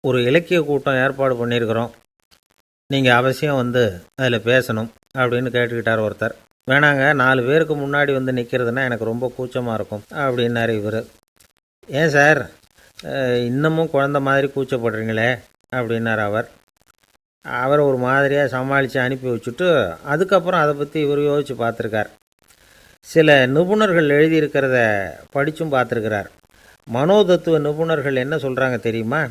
ஒரு இலக்கிய கூட்டம் ஏற்பாடு பண்ணியிருக்கிறோம், நீங்கள் அவசியம் வந்து அதில் பேசணும் அப்படின்னு கேட்டுக்கிட்டார் ஒருத்தர். வேணாங்க, 4 பேருக்கு முன்னாடி வந்து நிற்கிறதுனா எனக்கு ரொம்ப கூச்சமாக இருக்கும் அப்படின்னாரு இவர். ஏன் சார் இன்னமும் குழந்த மாதிரி கூச்சப்படுறீங்களே அப்படின்னார் அவர். அவரை ஒரு மாதிரியாக சமாளித்து அனுப்பி வச்சுட்டு அதுக்கப்புறம் அதை பற்றி இவர் யோசித்து பார்த்துருக்கார். சில நிபுணர்கள் எழுதியிருக்கிறத படித்தும் பார்த்துருக்கிறார். மனோதத்துவ நிபுணர்கள் என்ன சொல்கிறாங்க தெரியுமா?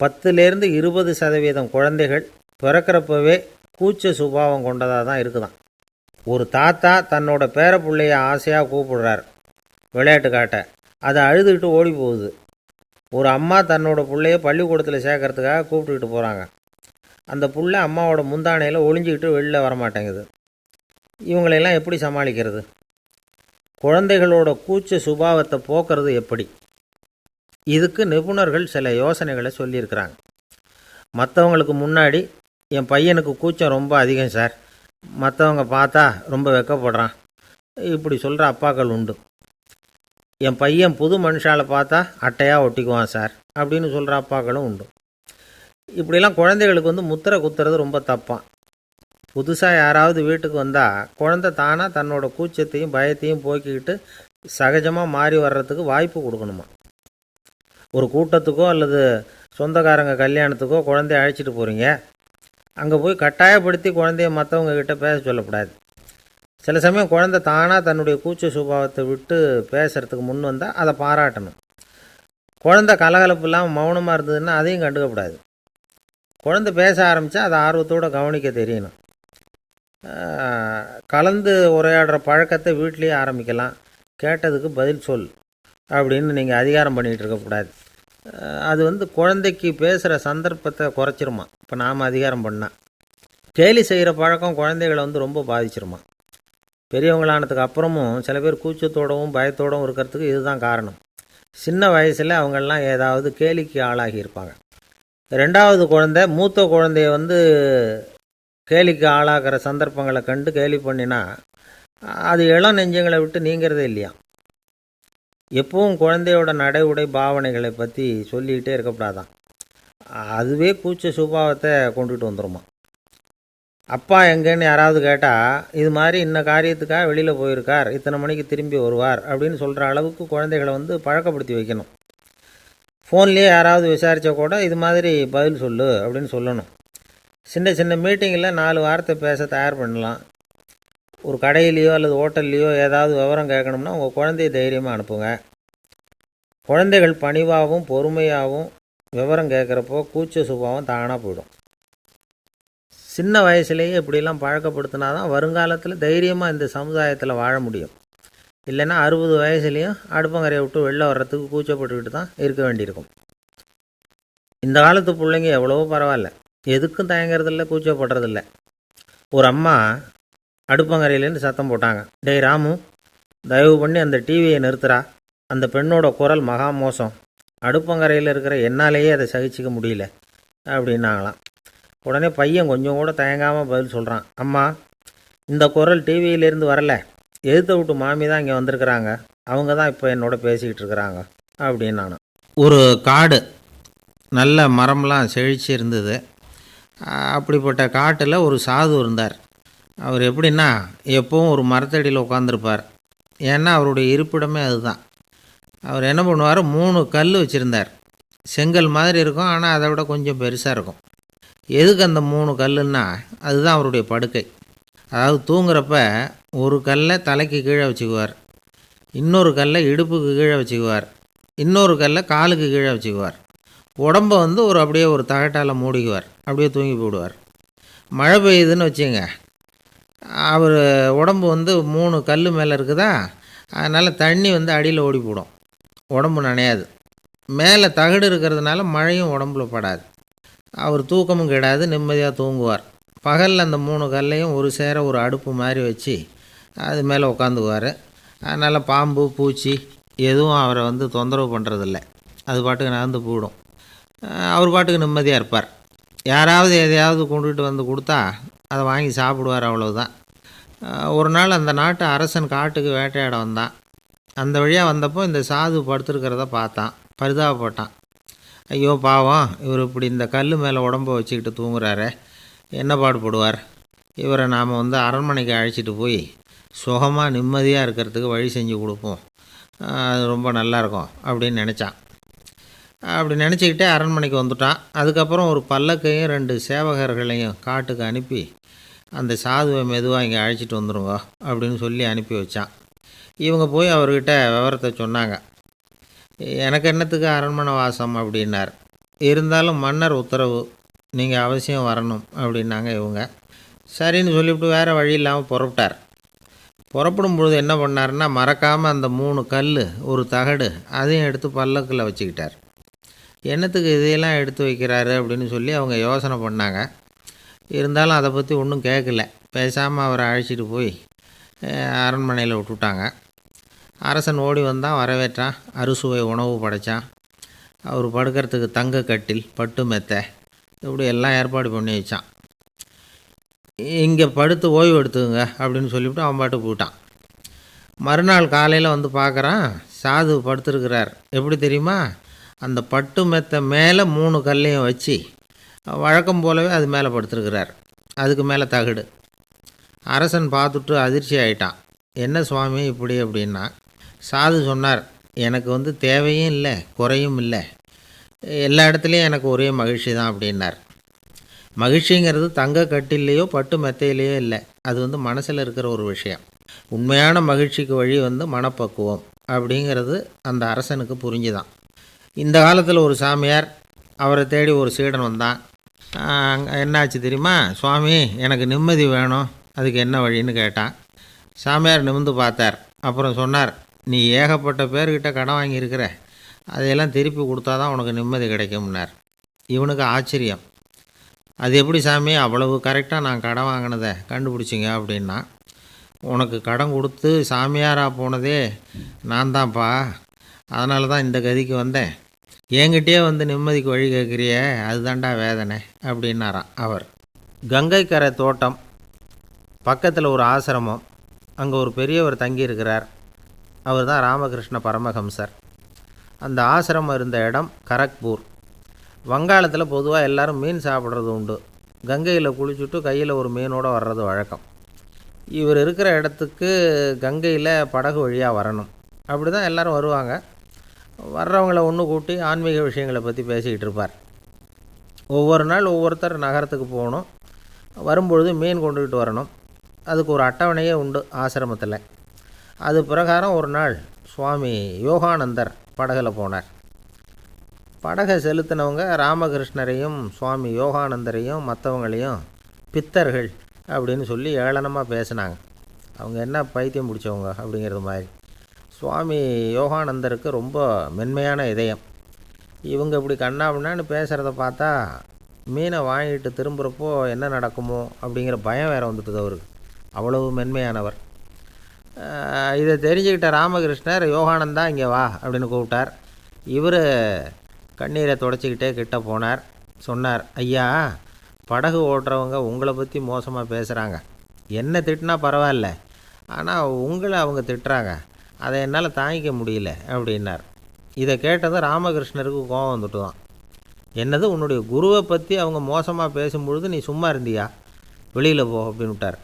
10லேருந்து 20% குழந்தைகள் பிறக்கிறப்பவே கூச்ச சுபாவம் கொண்டதாக தான் இருக்குதாம். ஒரு தாத்தா தன்னோட பேர பிள்ளைய ஆசையாக கூப்பிடுறார் விளையாட்டு காட்ட, அதை அழுதுகிட்டு ஓடி போகுது. ஒரு அம்மா தன்னோட பிள்ளைய பள்ளிக்கூடத்தில் சேர்க்கறதுக்காக கூப்பிட்டுக்கிட்டு போகிறாங்க. அந்த புள்ள அம்மாவோட முந்தானையில் ஒளிஞ்சிக்கிட்டு வெளில வரமாட்டேங்குது. இவங்களெல்லாம் எப்படி சமாளிக்கிறது? குழந்தைகளோட கூச்ச சுபாவத்தை போக்குறது எப்படி? இதுக்கு நிபுணர்கள் சில யோசனைகளை சொல்லியிருக்கிறாங்க. மற்றவங்களுக்கு முன்னாடி என் பையனுக்கு கூச்சம் ரொம்ப அதிகம் சார், மற்றவங்க பார்த்தா ரொம்ப வெக்கப்படுறான், இப்படி சொல்கிற அப்பாக்கள் உண்டு. என் பையன் புது மனுஷால பார்த்தா அட்டையாக ஒட்டிக்குவான் சார் அப்படின்னு சொல்கிற அப்பாக்களும் உண்டு. இப்படிலாம் குழந்தைகளுக்கு வந்து முத்திரை குத்துறது ரொம்ப தப்பான். புதுசாக யாராவது வீட்டுக்கு வந்தால் குழந்தை தானாக தன்னோட கூச்சத்தையும் பயத்தையும் போக்கிக்கிட்டு சகஜமாக மாறி வர்றதுக்கு வாய்ப்பு கொடுக்கணுமா. ஒரு கூட்டத்துக்கோ அல்லது சொந்தக்காரங்க கல்யாணத்துக்கோ குழந்தைய அழைச்சிட்டு போகிறீங்க, அங்கே போய் கட்டாயப்படுத்தி குழந்தைய மற்றவங்க கிட்ட பேச சொல்லக்கூடாது. சில சமயம் குழந்தை தானாக தன்னுடைய கூச்ச சுபாவத்தை விட்டு பேசுகிறதுக்கு முன் வந்தால் அதை பாராட்டணும். குழந்தை கலகலப்பு இல்லாமல் மௌனமாக இருந்ததுன்னா அதையும் கண்டுக்கக்கூடாது. குழந்தை பேச ஆரம்பித்தா அதை ஆர்வத்தோடு கவனிக்க தெரியணும். கலந்து உரையாடுற பழக்கத்தை வீட்லேயே ஆரம்பிக்கலாம். கேட்டதுக்கு பதில் சொல் அப்படின்னு நீங்கள் அதிகாரம் பண்ணிகிட்டு இருக்கக்கூடாது. அது வந்து குழந்தைக்கு பேசுகிற சந்தர்ப்பத்தை குறைச்சிருமா. இப்போ நாம் அதிகாரம் பண்ணால் கேலி செய்கிற பழக்கம் குழந்தைகளை வந்து ரொம்ப பாதிச்சிருமா. பெரியவங்களானதுக்கு அப்புறமும் சில பேர் கூச்சத்தோடவும் பயத்தோடவும் இருக்கிறதுக்கு இதுதான் காரணம். சின்ன வயசில் அவங்கெல்லாம் ஏதாவது கேலிக்கு ஆளாகி இருப்பாங்க. 2வது குழந்தை மூத்த குழந்தைய வந்து கேலிக்கு ஆளாகிற சந்தர்ப்பங்களை கண்டு கேலி பண்ணினா அது இளம் நெஞ்சங்களை விட்டு நீங்கிறதே இல்லையா. எப்பவும் குழந்தையோட நடை உடை பாவனைகளை பற்றி சொல்லிக்கிட்டே இருக்கக்கூடாதான். அதுவே கூச்ச சுபாவத்தை கொண்டுட்டு வந்துடுமா. அப்பா எங்கேன்னு யாராவது கேட்டால் இது மாதிரி இன்ன காரியத்துக்காக வெளியில் போயிருக்கார், இத்தனை மணிக்கு திரும்பி வருவார் அப்படின்னு சொல்கிற அளவுக்கு குழந்தைகளை வந்து பழக்கப்படுத்தி வைக்கணும். ஃபோன்லேயே யாராவது விசாரித்தா கூட இது மாதிரி பதில் சொல்லு அப்படின்னு சொல்லணும். சின்ன சின்ன மீட்டிங்கில் 4 வார்த்தை பேச தயார் பண்ணலாம். ஒரு கடையிலையோ அல்லது ஹோட்டல்லையோ ஏதாவது விவரம் கேட்கணும்னா உங்கள் குழந்தைய தைரியமாக அனுப்புங்க. குழந்தைகள் பணிவாகவும் பொறுமையாகவும் விவரம் கேட்குறப்போ கூச்ச சுபாவம் தானாக போயிடும். சின்ன வயசுலேயே இப்படிலாம் பழக்கப்படுத்தினா தான் வருங்காலத்தில் தைரியமாக இந்த சமுதாயத்தில் வாழ முடியும். இல்லைன்னா 60 வயசுலேயும் அடுப்பங்கரையை விட்டு வெளில வர்றதுக்கு கூச்சப்பட்டுக்கிட்டு தான் இருக்க வேண்டியிருக்கும். இந்த காலத்து பிள்ளைங்க எவ்வளவோ பரவாயில்ல, எதுக்கும் தயங்குறதில்ல, கூச்சப்படுறதில்ல. ஒரு அம்மா அடுப்பங்கரையிலேருந்து சத்தம் போட்டாங்க, டேய் ராமு, தயவு பண்ணி அந்த டிவியை நிறுத்துறா, அந்த பெண்ணோட குரல் மகா மோசம், அடுப்பங்கரையில் இருக்கிற என்னாலேயே அதை சகிச்சிக்க முடியல அப்படின்னாங்களாம். உடனே பையன் கொஞ்சம் கூட தயங்காமல் பதில் சொல்கிறான், அம்மா, இந்த குரல் டிவியிலேருந்து வரல, எதிர்த்த விட்டு மாமி தான் இங்கே வந்திருக்கிறாங்க, அவங்க தான் இப்போ என்னோட பேசிக்கிட்டு இருக்கிறாங்க அப்படின்னு. நான் ஒரு காடு, நல்ல மரம்லாம் செழிச்சு இருந்தது. அப்படிப்பட்ட காட்டில் ஒரு சாது இருந்தார். அவர் எப்படின்னா எப்பவும் ஒரு மரத்தடியில் உட்காந்துருப்பார். ஏன்னா அவருடைய இருப்பிடமே அதுதான். அவர் என்ன பண்ணுவார், 3 கல் வச்சுருந்தார். செங்கல் மாதிரி இருக்கும், ஆனால் அதை விட கொஞ்சம் பெருசாக இருக்கும். எதுக்கு அந்த 3 கல்லுன்னா அதுதான் அவருடைய படுக்கை. அதாவது தூங்குறப்ப ஒரு கல்லை தலைக்கு கீழே வச்சுக்குவார், இன்னொரு கல்லை இடுப்புக்கு கீழே வச்சுக்குவார், இன்னொரு கல்லை காலுக்கு கீழே வச்சுக்குவார். உடம்பை வந்து அப்படியே ஒரு தகட்டால் மூடிக்குவார், அப்படியே தூங்கி போடுவார். மழை பெய்யுதுன்னு வச்சுங்க, அவர் உடம்பு வந்து 3 கல் மேலே இருக்குதா, அதனால் தண்ணி வந்து அடியில் ஓடி போடும், உடம்பு நனையாது. மேலே தகடு இருக்கிறதுனால மழையும் உடம்புல படாது. அவர் தூக்கமும் கெடாது, நிம்மதியாக தூங்குவார். பகலில் அந்த 3 கல்லையும் ஒரு சேர ஒரு அடுப்பு மாதிரி வச்சு அது மேலே உட்காந்துக்குவார். அதனால் பாம்பு பூச்சி எதுவும் அவரை வந்து தொந்தரவு பண்ணுறதில்ல, அது பாட்டுக்கு நடந்து போயிடும். அவர் பாட்டுக்கு நிம்மதியாக இருப்பார். யாராவது எதையாவது கொண்டுகிட்டு வந்து கொடுத்தா அதை வாங்கி சாப்பிடுவார், அவ்வளவுதான். ஒரு நாள் அந்த நாட்டு அரசன் காட்டுக்கு வேட்டையாட வந்தான். அந்த வழியாக வந்தப்போ இந்த சாது படுத்துருக்கிறத பார்த்தான், பரிதாபப்பட்டான். ஐயோ பாவம், இவர் இப்படி இந்த கல் மேலே உடம்ப வச்சுக்கிட்டு தூங்குறாரே, என்ன பாடுபடுவார், இவரை நாம் வந்து அரண்மனைக்கு அழைச்சிட்டு போய் சுகமாக நிம்மதியாக இருக்கிறதுக்கு வழி செஞ்சு கொடுப்போம், அது ரொம்ப நல்லாயிருக்கும் அப்படின்னு நினச்சான். அப்படி நினச்சிக்கிட்டே அரண்மனைக்கு வந்துட்டான். அதுக்கப்புறம் ஒரு பல்லக்கையும் 2 சேவகர்களையும் காட்டுக்கு அனுப்பி அந்த சாதுவை மெதுவாக இங்கே அழைச்சிட்டு வந்துடுங்க அப்படின்னு சொல்லி அனுப்பி வச்சான். இவங்க போய் அவர்கிட்ட விவரத்தை சொன்னாங்க. எனக்கு என்னத்துக்கு அரண்மனை வாசம் அப்படின்னார். இருந்தாலும் மன்னர் உத்தரவு, நீங்கள் அவசியம் வரணும் அப்படின்னாங்க இவங்க. சரின்னு சொல்லிவிட்டு வேறு வழி இல்லாமல் புறப்பட்டார். புறப்படும் பொழுது என்ன பண்ணார்னா, மறக்காமல் அந்த 3 கல், ஒரு தகடு அதையும் எடுத்து பல்லக்கில் வச்சுக்கிட்டார். என்னத்துக்கு இதையெல்லாம் எடுத்து வைக்கிறாரு அப்படின்னு சொல்லி அவங்க யோசனை பண்ணாங்க. இருந்தாலும் அதை பற்றி ஒன்றும் கேட்கல. பேசாமல் அவரை அழைச்சிட்டு போய் அரண்மனையில் விட்டுட்டாங்க. அரசன் ஓடி வந்தான், வரவேற்றான், அறுசுவை உணவு படைத்தான். அவர் படுக்கிறதுக்கு தங்க கட்டில், பட்டு மெத்தை, இப்படி எல்லாம் ஏற்பாடு பண்ணி வச்சான். இங்கே படுத்து ஓய்வு எடுத்துங்க அப்படின்னு சொல்லிவிட்டு அவன் பாட்டு போயிட்டான். மறுநாள் காலையில் வந்து பார்க்குறான், சாது படுத்துருக்கிறார். எப்படி தெரியுமா, அந்த பட்டு மெத்தை மேலே 3 கல்லையும் வச்சு வழக்கம் போலவே அது மேலே படுத்துருக்கிறார். அதுக்கு மேலே தகடு. அரசன் பார்த்துட்டு அதிர்ச்சி ஆகிட்டான். என்ன சுவாமி இப்படி அப்படின்னா, சாது சொன்னார், எனக்கு வந்து தேவையும் இல்லை குறையும் இல்லை, எல்லா இடத்துலையும் எனக்கு ஒரே மகிழ்ச்சி தான் அப்படின்னார். மகிழ்ச்சிங்கிறது தங்க கட்டிலேயோ பட்டு மெத்தையிலேயோ இல்லை, அது வந்து மனசில் இருக்கிற ஒரு விஷயம். உண்மையான மகிழ்ச்சிக்கு வழி வந்து மனப்பக்குவம் அப்படிங்கிறது அந்த அரசனுக்கு புரிஞ்சுதான். இந்த காலத்தில் ஒரு சாமியார், அவரை தேடி ஒரு சீடன் வந்தான். என்னாச்சு தெரியுமா, சுவாமி எனக்கு நிம்மதி வேணும், அதுக்கு என்ன வழின்னு கேட்டான். சாமியார் நிமிர்ந்து பார்த்தார். அப்புறம் சொன்னார், நீ ஏகப்பட்ட பேர்கிட்ட கடன் வாங்கியிருக்கிற, அதையெல்லாம் திருப்பி கொடுத்தா தான் உனக்கு நிம்மதி கிடைக்கும்னார். இவனுக்கு ஆச்சரியம். அது எப்படி சாமி, அவ்வளவு கரெக்டாக நான் கடன் வாங்கினதை கண்டுபிடிச்சிங்க அப்படின்னா, உனக்கு கடன் கொடுத்து சாமியாராக போனதே நான் தான்ப்பா, அதனால தான் இந்த கதிக்கு வந்தேன். என்கிட்டயே வந்து நிம்மதிக்கு வழி கேட்குறியே, அதுதான்டா வேதனை அப்படின்னாராம் அவர். கங்கை கரை தோட்டம் பக்கத்தில் ஒரு ஆசிரமம், அங்கே ஒரு பெரியவர் தங்கியிருக்கிறார். அவர் தான் ராமகிருஷ்ண பரமஹம்சர். அந்த ஆசிரமம் இருந்த இடம் கரக்பூர். வங்காளத்தில் பொதுவாக எல்லோரும் மீன் சாப்பிட்றது உண்டு. கங்கையில் குளிச்சுட்டு கையில் ஒரு மீனோடு வர்றது வழக்கம். இவர் இருக்கிற இடத்துக்கு கங்கையில் படகு வழியாக வரணும். அப்படி தான் எல்லோரும் வருவாங்க. வர்றவங்கள ஒன்று கூட்டி ஆன்மீக விஷயங்களை பற்றி பேசிக்கிட்டு இருப்பார். ஒவ்வொரு நாள் ஒவ்வொருத்தர் நகரத்துக்கு போகணும், வரும்பொழுது மீன் கொண்டுக்கிட்டு வரணும். அதுக்கு ஒரு அட்டவணையே உண்டு ஆசிரமத்தில். அது பிரகாரம் ஒரு நாள் சுவாமி யோகானந்தர் படகில் போனார். படகை செலுத்தினவங்க ராமகிருஷ்ணரையும் சுவாமி யோகானந்தரையும் மற்றவங்களையும் பித்தர்கள் அப்படின்னு சொல்லி ஏளனமாக பேசினாங்க. அவங்க என்ன பைத்தியம் பிடிச்சவங்க அப்படிங்கிறது மாதிரி. சுவாமி யோகானந்தருக்கு ரொம்ப மென்மையான இதயம். இவங்க இப்படி கண்ணாபின்னான்னு பேசுகிறத பார்த்தா மீனை வாங்கிட்டு திரும்புகிறப்போ என்ன நடக்குமோ அப்படிங்கிற பயம் வேறு வந்துட்டுது அவருக்கு. அவ்வளவு மென்மையானவர். இதை தெரிஞ்சுக்கிட்ட ராமகிருஷ்ணர், யோகானந்தா இங்கே வா அப்படின்னு கூப்பிட்டார். இவர் கண்ணீரை தொடச்சிக்கிட்டே கிட்ட போனார். சொன்னார், ஐயா, படகு ஓட்டுறவங்க உங்களை பற்றி மோசமாக பேசுகிறாங்க. என்ன திட்டினா பரவாயில்ல, ஆனால் உங்களை அவங்க திட்டுறாங்க, அதை என்னால் தாங்கிக்க முடியல அப்படின்னார். இதை கேட்டதும் ராமகிருஷ்ணருக்கு கோபம் வந்துட்டு தான். என்னது, உன்னுடைய குருவை பற்றி அவங்க மோசமாக பேசும்பொழுது நீ சும்மா இருந்தியா, வெளியில் போ அப்படின்னு விட்டார்.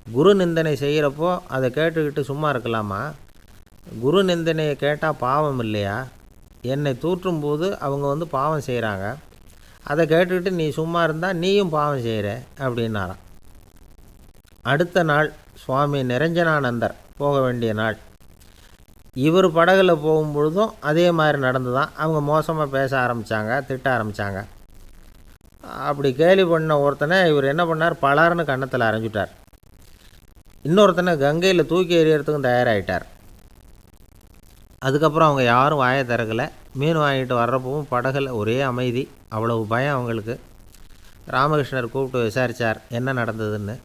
குரு நிந்தனை செய்கிறப்போ அதை கேட்டுக்கிட்டு சும்மா இருக்கலாமா? குரு நிந்தனையை கேட்டால் பாவம் இல்லையா? என்னை தூற்றும் போது அவங்க வந்து பாவம் செய்கிறாங்க, அதை கேட்டுக்கிட்டு நீ சும்மா இருந்தால் நீயும் பாவம் செய்கிற அப்படின்னாராம். அடுத்த நாள் சுவாமி நிரஞ்சனானந்தர் போக வேண்டிய நாள். இவர் படகுல போகும்பொழுதும் அதே மாதிரி நடந்து தான். அவங்க மோசமாக பேச ஆரம்பித்தாங்க, திட்ட ஆரம்பித்தாங்க. அப்படி கேலி பண்ண ஒருத்தனை இவர் என்ன பண்ணார், பலார்னு கன்னத்தில் அரைஞ்சிட்டார். இன்னொருத்தனை கங்கையில் தூக்கி எறியறதுக்கும் தயாராகிட்டார். அதுக்கப்புறம் அவங்க யாரும் வாயை திறக்கலை. மீன் வாங்கிட்டு வர்றப்பவும் படகுல ஒரே அமைதி. அவ்வளவு பயம் அவங்களுக்கு. ராமகிருஷ்ணர் கூப்பிட்டு விசாரித்தார் என்ன நடந்ததுன்னு.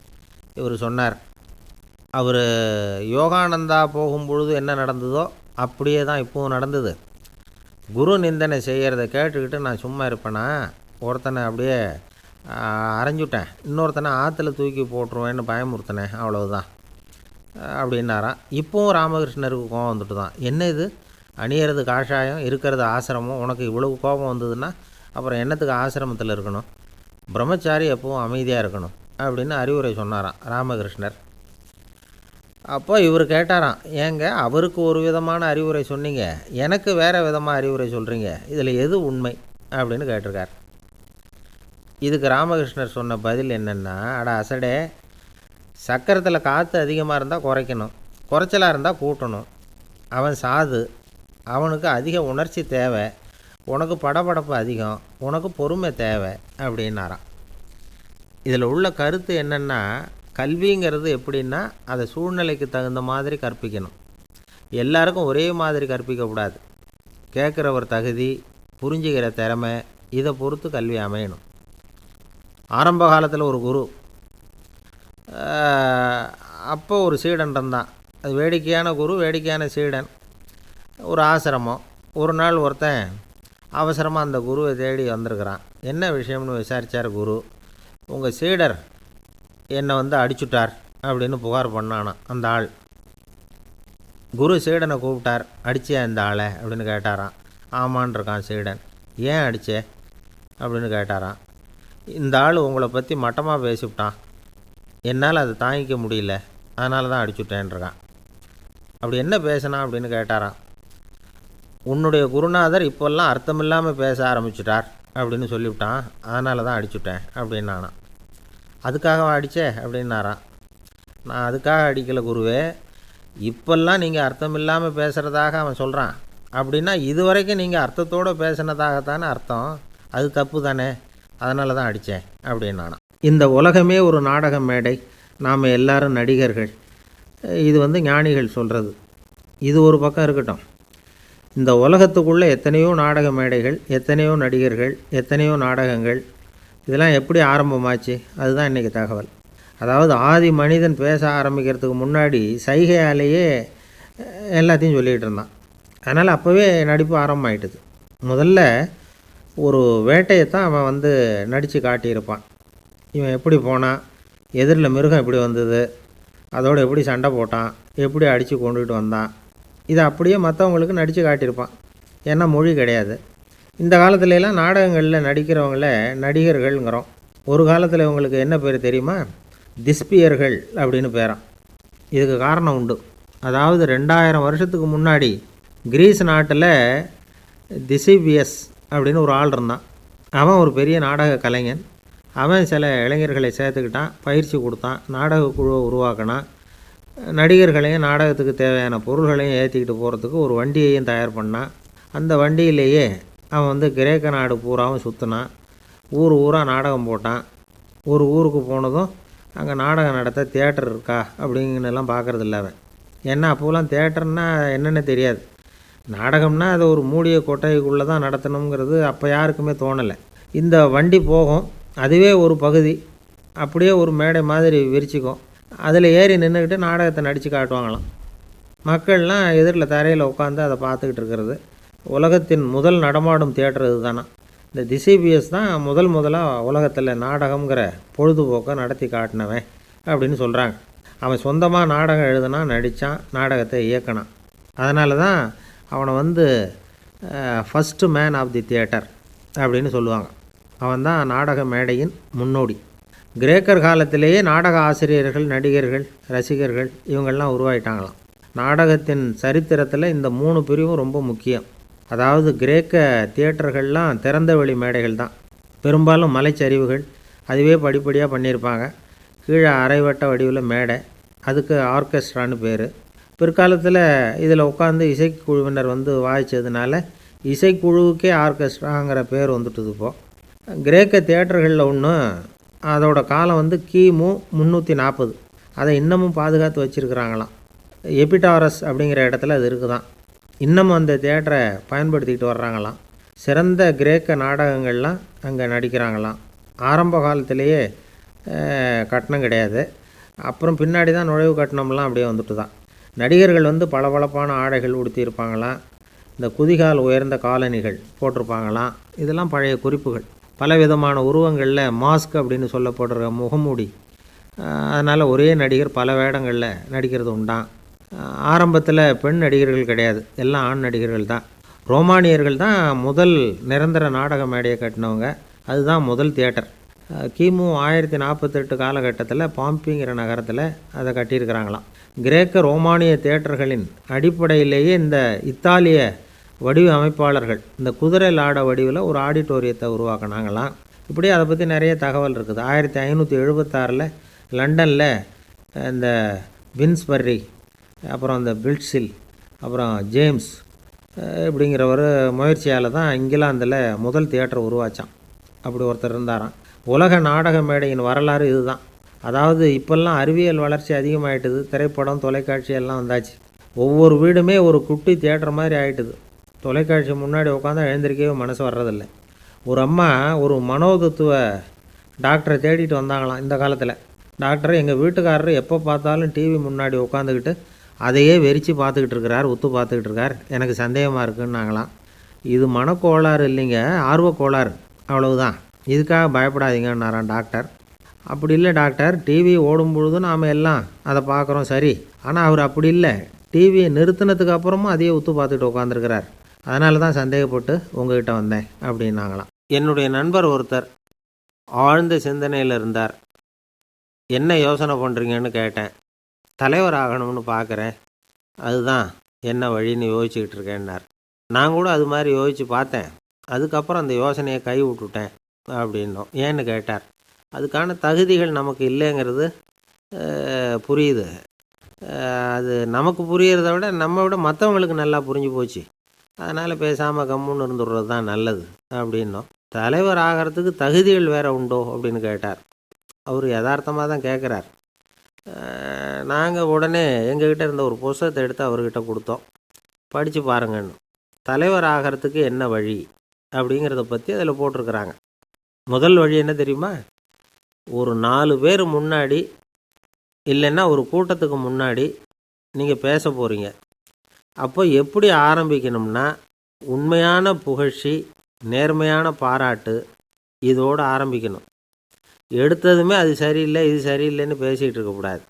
இவர் சொன்னார், அவர் யோகானந்தா போகும்பொழுது என்ன நடந்ததோ அப்படியே தான் இப்போவும் நடந்தது. குரு நிந்தனை செய்கிறத கேட்டுக்கிட்டு நான் சும்மா இருப்பேனா, ஒருத்தனை அப்படியே அரைஞ்சுட்டேன், இன்னொருத்தனை ஆற்றுல தூக்கி போட்டுருவேன்னு பயமுறுத்தினேன், அவ்வளவுதான் அப்படின்னாராம். இப்போவும் ராமகிருஷ்ணருக்கு கோவம் வந்துட்டு தான். என்ன இது, அணியறது காஷாயம், இருக்கிறது ஆசிரமம். உனக்கு இவ்வளவு கோபம் வந்ததுன்னா அப்புறம் என்னத்துக்கு ஆசிரமத்தில் இருக்கணும்? பிரம்மச்சாரி எப்பவும் அமைதியாக இருக்கணும் அப்படின்னு அறிவுரை சொன்னாராம் ராமகிருஷ்ணர். அப்போ இவர் கேட்டாராம், ஏங்க அவருக்கு ஒரு விதமான அறிவுரை சொன்னீங்க, எனக்கு வேறு விதமாக அறிவுரை சொல்கிறீங்க, இதில் எது உண்மை அப்படின்னு கேட்டிருக்கார். இதுக்கு ராமகிருஷ்ணர் சொன்ன பதில் என்னென்னா, அட அசடே, சக்கரத்தில் காற்று அதிகமாக இருந்தால் குறைக்கணும், குறைச்சலாக இருந்தால் கூட்டணும். அவன் சாது, அவனுக்கு அதிக உணர்ச்சி தேவை, உனக்கு படபடப்பு அதிகம், உனக்கு பொறுமை தேவை அப்படின்னாராம். இதில் உள்ள கருத்து என்னென்னா, கல்விங்கிறது எப்படின்னா அதை சூழ்நிலைக்கு தகுந்த மாதிரி கற்பிக்கணும். எல்லாருக்கும் ஒரே மாதிரி கற்பிக்கக்கூடாது. கேட்குறவர் தகுதி, புரிஞ்சுக்கிற திறமை, இதை பொறுத்து கல்வி அமையணும். ஆரம்ப காலத்தில் ஒரு குரு, அப்போ ஒரு சீடன் இருந்தான். அது வேடிக்கையான குரு, வேடிக்கையான சீடன். ஒரு ஆசிரமம். ஒரு நாள் ஒருத்தன் அவசரமாக அந்த குருவை தேடி வந்திருக்கிறான். என்ன விஷயம்னு விசாரித்தார் குரு. உங்கள் சீடர் என்னை அடிச்சுட்டார் அப்படின்னு புகார் பண்ணானான் அந்த ஆள். குரு சீடனை கூப்பிட்டார். அடிச்சே அந்த ஆளை அப்படின்னு கேட்டாரான். ஆமான் இருக்கான் சீடன். ஏன் அடிச்சே அப்படின்னு கேட்டாரான். இந்த ஆள் உங்களை பற்றி மட்டமாக பேசிவிட்டான், என்னால் அதை தாங்கிக்க முடியல, அதனால தான் அடிச்சுட்டேன்ருக்கான். அப்படி என்ன பேசினான் அப்படின்னு கேட்டாரான். உன்னுடைய குருநாதர் இப்போல்லாம் அர்த்தமில்லாமல் பேச ஆரம்பிச்சுட்டார் அப்படின்னு சொல்லிவிட்டான், அதனால தான் அடிச்சுட்டேன் அப்படின்னானான். அதுக்காக அடித்தே அப்படின்னாரான். நான் அதுக்காக அடிக்கலை குருவே, இப்போல்லாம் நீங்கள் அர்த்தம் இல்லாமல் பேசுகிறதாக அவன் சொல்கிறான், அப்படின்னா இதுவரைக்கும் நீங்கள் அர்த்தத்தோடு பேசினதாகத்தானே அர்த்தம், அது தப்பு தானே, அதனால தான் அடித்தேன் அப்படின்னானான். இந்த உலகமே ஒரு நாடக மேடை, நாம் எல்லாரும் நடிகர்கள். இது ஞானிகள் சொல்கிறது. இது ஒரு பக்கம் இருக்கட்டும். இந்த உலகத்துக்குள்ளே எத்தனையோ நாடக மேடைகள், எத்தனையோ நடிகர்கள், எத்தனையோ நாடகங்கள், இதெல்லாம் எப்படி ஆரம்பமாச்சு? அதுதான் இன்றைக்கி தகவல். அதாவது ஆதி மனிதன் பேச ஆரம்பிக்கிறதுக்கு முன்னாடி சைகையாலேயே எல்லாத்தையும் சொல்லிகிட்டு இருந்தான். அதனால் அப்போவே நடிப்பு ஆரம்பமாயிட்டுது. முதல்ல ஒரு வேட்டையைத்தான் அவன் நடித்து காட்டியிருப்பான். இவன் எப்படி போனான், எதிரில் மிருகம் எப்படி வந்தது, அதோடு எப்படி சண்டை போட்டான், எப்படி அடித்து கொண்டுகிட்டு வந்தான், இதை அப்படியே மற்றவங்களுக்கு நடித்து காட்டியிருப்பான். ஏன்னா மொழி கிடையாது. இந்த காலத்துலலாம் நாடகங்களில் நடிக்கிறவங்கள நடிகர்கள்ங்கிறோம். ஒரு காலத்தில் இவங்களுக்கு என்ன பேர் தெரியுமா? திஸ்பியர்கள் அப்படின்னு பேரான். இதுக்கு காரணம் உண்டு. அதாவது 2000 வருஷத்துக்கு முன்னாடி கிரீஸ் நாட்டில் திசிபியஸ் அப்படின்னு ஒரு ஆள் இருந்தான். அவன் ஒரு பெரிய நாடக கலைஞன். அவன் சில இளைஞர்களை சேர்த்துக்கிட்டான், பயிற்சி கொடுத்தான், நாடக குழுவை உருவாக்கினான். நடிகர்களையும் நாடகத்துக்கு தேவையான பொருள்களையும் ஏற்றிக்கிட்டு போகிறதுக்கு ஒரு வண்டியையும் தயார் பண்ணான். அந்த வண்டியிலேயே அவன் கிரேக்க நாடு பூராவும் சுற்றினான். ஊர் ஊராக நாடகம் போட்டான். ஒரு ஊருக்கு போனதும் அங்கே நாடகம் நடத்த தியேட்டர் இருக்கா அப்படிங்கலாம் பார்க்குறதில்ல அவன். ஏன்னா அப்போலாம் தியேட்டர்னா என்னென்னு தெரியாது. நாடகம்னா அதை ஒரு மூடிய கொட்டைக்குள்ளே தான் நடத்தணுங்கிறது அப்போ யாருக்குமே தோணலை. இந்த வண்டி போகும், அதுவே ஒரு பகுதி அப்படியே ஒரு மேடை மாதிரி விரிச்சிக்கும். அதில் ஏறி நின்றுக்கிட்டு நாடகத்தை நடித்து காட்டுவாங்களாம். மக்கள்லாம் எதிரில் தரையில் உட்காந்து அதை பார்த்துக்கிட்டு இருக்கிறது. உலகத்தின் முதல் நடமாடும் தியேட்டர் இது தானே. இந்த திசிபியஸ் தான் முதலாக உலகத்தில் நாடகங்கிற பொழுதுபோக்கை நடத்தி காட்டினவன் அப்படின்னு சொல்கிறாங்க. அவன் சொந்தமாக நாடகம் எழுதுனான், நடித்தான், நாடகத்தை இயக்கினான். அதனால தான் அவனை first man of the theatre அப்படின்னு சொல்லுவாங்க. அவன் தான் நாடக மேடையின் முன்னோடி. கிரேக்கர் காலத்திலேயே நாடக ஆசிரியர்கள், நடிகர்கள், ரசிகர்கள் இவங்கள்லாம் உருவாயிட்டாங்களாம். நாடகத்தின் சரித்திரத்தில் இந்த 3 பிரிவும் ரொம்ப முக்கியம். அதாவது கிரேக்க தியேட்டர்கள்லாம் திறந்த வெளி மேடைகள் தான். பெரும்பாலும் மலைச்சரிவுகள், அதுவே படிப்படியாக பண்ணியிருப்பாங்க. கீழே அரைவட்ட வடிவில் மேடை, அதுக்கு ஆர்கெஸ்ட்ரான்னு பேர். பிற்காலத்தில் இதில் உட்காந்து இசைக்குழுவினர் வாய்ச்சதுனால இசைக்குழுவுக்கே ஆர்கெஸ்ட்ராங்கிற பேர் வந்துட்டுது. இப்போது கிரேக்க தியேட்டர்களில் ஒன்று, அதோட காலம் கிமு 340. அதை இன்னமும் பாதுகாத்து வச்சுருக்கிறாங்களாம். எபிடாரஸ் அப்படிங்கிற இடத்துல அது இருக்குதான். இன்னமும் அந்த தியேட்டரை பயன்படுத்திக்கிட்டு வர்றாங்களாம். சிறந்த கிரேக்க நாடகங்கள்லாம் அங்கே நடிக்கிறாங்களாம். ஆரம்ப காலத்திலேயே கட்டணம் கிடையாது. அப்புறம் பின்னாடி தான் நுழைவு கட்டணம்லாம் அப்படியே வந்துட்டு தான். நடிகர்கள் பளபளப்பான ஆடைகள் உடுத்தியிருப்பாங்களாம். இந்த குதிகால் உயர்ந்த காலணிகள் போட்டிருப்பாங்களாம். இதெல்லாம் பழைய குறிப்புகள். பலவிதமான உருவங்களில் மாஸ்க் அப்படின்னு சொல்லப்படுற முகமூடி. அதனால் ஒரே நடிகர் பல வேடங்களில் நடிக்கிறது உண்டான். ஆரம்பத்தில் பெண் நடிகர்கள் கிடையாது, எல்லாம் ஆண் நடிகர்கள் தான். ரோமானியர்கள் தான் முதல் நிரந்தர நாடக மேடையை கட்டினவங்க. அதுதான் முதல் தியேட்டர். கிமு 1048 காலகட்டத்தில் பாம்பிங்கிற நகரத்தில் அதை கட்டியிருக்கிறாங்களாம். கிரேக்க ரோமானிய தியேட்டர்களின் அடிப்படையிலேயே இந்த இத்தாலிய வடிவமைப்பாளர்கள் இந்த குதிரை லாட வடிவில் ஒரு ஆடிட்டோரியத்தை உருவாக்கினாங்களாம். இப்படி அதை பற்றி நிறைய தகவல் இருக்குது. 1576 லண்டனில் இந்த வின்ஸ்பர்ரி, அப்புறம் இந்த பில்ட்ஸில், அப்புறம் ஜேம்ஸ் இப்படிங்கிறவர் முயற்சியால் தான் இங்கிலாந்தில் முதல் தியேட்டர் உருவாச்சான். அப்படி ஒருத்தர் இருந்தாராம். உலக நாடக மேடையின் வரலாறு இதுதான். அதாவது இப்போல்லாம் அறிவியல் வளர்ச்சி அதிகமாகிட்டுது, திரைப்படம் தொலைக்காட்சி எல்லாம் வந்தாச்சு. ஒவ்வொரு வீடுமே ஒரு குட்டி தியேட்டர் மாதிரி ஆகிட்டுது. தொலைக்காட்சி முன்னாடி உட்காந்தா எழுந்திரிக்கவே மனசு வர்றதில்லை. ஒரு அம்மா ஒரு மனோதத்துவ டாக்டரை தேடிட்டு வந்தாங்களாம் இந்த காலத்தில். டாக்டர், எங்கள் வீட்டுக்காரர் எப்போ பார்த்தாலும் டிவி முன்னாடி உட்காந்துக்கிட்டு அதையே வெறிச்சு பார்த்துக்கிட்டு இருக்கிறார், உத்து பார்த்துக்கிட்டு இருக்கார், எனக்கு சந்தேகமாக இருக்குன்னாங்களாம். இது மனக்கோளாறு இல்லைங்க, ஆர்வக்கோளாறு, அவ்வளவுதான், இதுக்காக பயப்படாதீங்கன்னாரான் டாக்டர். அப்படி இல்லை டாக்டர், டிவி ஓடும் பொழுது நாம் எல்லாம் அதை பார்க்குறோம் சரி, ஆனால் அவர் அப்படி இல்லை, டிவியை நிறுத்தினதுக்கு அப்புறமும் அதையே உத்து பார்த்துக்கிட்டு உட்காந்துருக்கிறார், அதனால தான் சந்தேகப்பட்டு உங்ககிட்ட வந்தேன் அப்படின்னாங்களாம். என்னுடைய நண்பர் ஒருத்தர் ஆழ்ந்த சிந்தனையில் இருந்தார். என்ன யோசனை பண்ணுறீங்கன்னு கேட்டேன். தலைவர் ஆகணும்னு பார்க்குறேன், அதுதான் என்ன வழின்னு யோசிச்சுக்கிட்டு இருக்கேன்னார். நான் கூட அது மாதிரி யோசித்து பார்த்தேன், அதுக்கப்புறம் அந்த யோசனையை கை விட்டுட்டேன் அப்படின்னோம். ஏன்னு கேட்டார். அதுக்கான தகுதிகள் நமக்கு இல்லைங்கிறது புரியுது. அது நமக்கு புரியறத விட நம்ம விட மற்றவங்களுக்கு நல்லா புரிஞ்சு போச்சு, அதனால் பேசாமல் கம்முன்னு இருந்துடுறது தான் நல்லது அப்படின்னோம். தலைவர் ஆகிறதுக்கு தகுதிகள் வேறு உண்டோ அப்படின்னு கேட்டார். அவர் யதார்த்தமாக தான் கேட்குறார். நாங்கள் உடனே எங்ககிட்ட இருந்த ஒரு புஸ்தகத்தை எடுத்து அவர்கிட்ட கொடுத்தோம். படித்து பாருங்கன்னு. தலைவர் ஆகிறதுக்கு என்ன வழி அப்படிங்கிறத பற்றி அதில் போட்டிருக்கிறாங்க. முதல் வழி என்ன தெரியுமா? ஒரு 4 பேர் முன்னாடி, இல்லைன்னா ஒரு கூட்டத்துக்கு முன்னாடி நீங்கள் பேச போகிறீங்க. அப்போ எப்படி ஆரம்பிக்கணும்னா, உண்மையான புகழ்ச்சி, நேர்மையான பாராட்டு, இதோடு ஆரம்பிக்கணும். எடுத்ததுமே அது சரியில்லை இது சரியில்லைன்னு பேசிகிட்டு இருக்கக்கூடாது.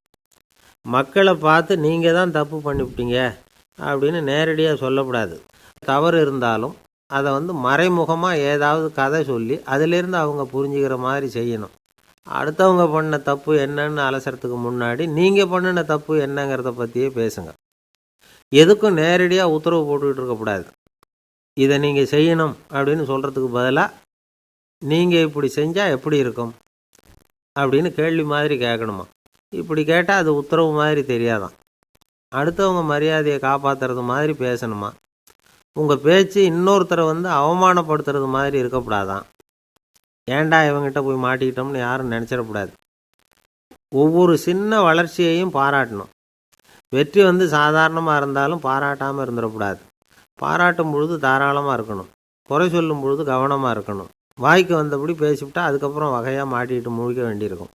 மக்களை பார்த்து நீங்கள் தான் தப்பு பண்ணிவிட்டீங்க அப்படின்னு நேரடியாக சொல்லக்கூடாது. தவறு இருந்தாலும் அதை மறைமுகமாக ஏதாவது கதை சொல்லி அதிலிருந்து அவங்க புரிஞ்சுக்கிற மாதிரி செய்யணும். அடுத்தவங்க பண்ண தப்பு என்னன்னு அலசறதுக்கு முன்னாடி நீங்கள் பண்ணின தப்பு என்னங்கிறத பற்றியே பேசுங்க. எதுக்கும் நேரடியாக உத்தரவு போட்டுக்கிட்டு இருக்கக்கூடாது. இதை நீங்கள் செய்யணும் அப்படின்னு சொல்கிறதுக்கு பதிலாக நீங்கள் இப்படி செஞ்சால் எப்படி இருக்கும் அப்படின்னு கேள்வி மாதிரி கேட்கணுமா. இப்படி கேட்டால் அது உத்தரவு மாதிரி தெரியாதான். அடுத்தவங்க மரியாதையை காப்பாற்றுறது மாதிரி பேசணுமா. உங்கள் பேச்சு இன்னொருத்தரை அவமானப்படுத்துறது மாதிரி இருக்கக்கூடாதான். ஏண்டா இவங்ககிட்ட போய் மாட்டிக்கிட்டோம்னு யாரும் நினச்சிடக்கூடாது. ஒவ்வொரு சின்ன வளர்ச்சியையும் பாராட்டணும். வெற்றி சாதாரணமாக இருந்தாலும் பாராட்டாமல் இருந்துடக்கூடாது. பாராட்டும் பொழுது தாராளமாக இருக்கணும். குறை சொல்லும் பொழுது கவனமாக இருக்கணும். வாய்க்கு வந்தபடி பேசிவிட்டா அதுக்கப்புறம் வகையாக மாட்டிக்கிட்டு முழிக்க வேண்டியிருக்கும்.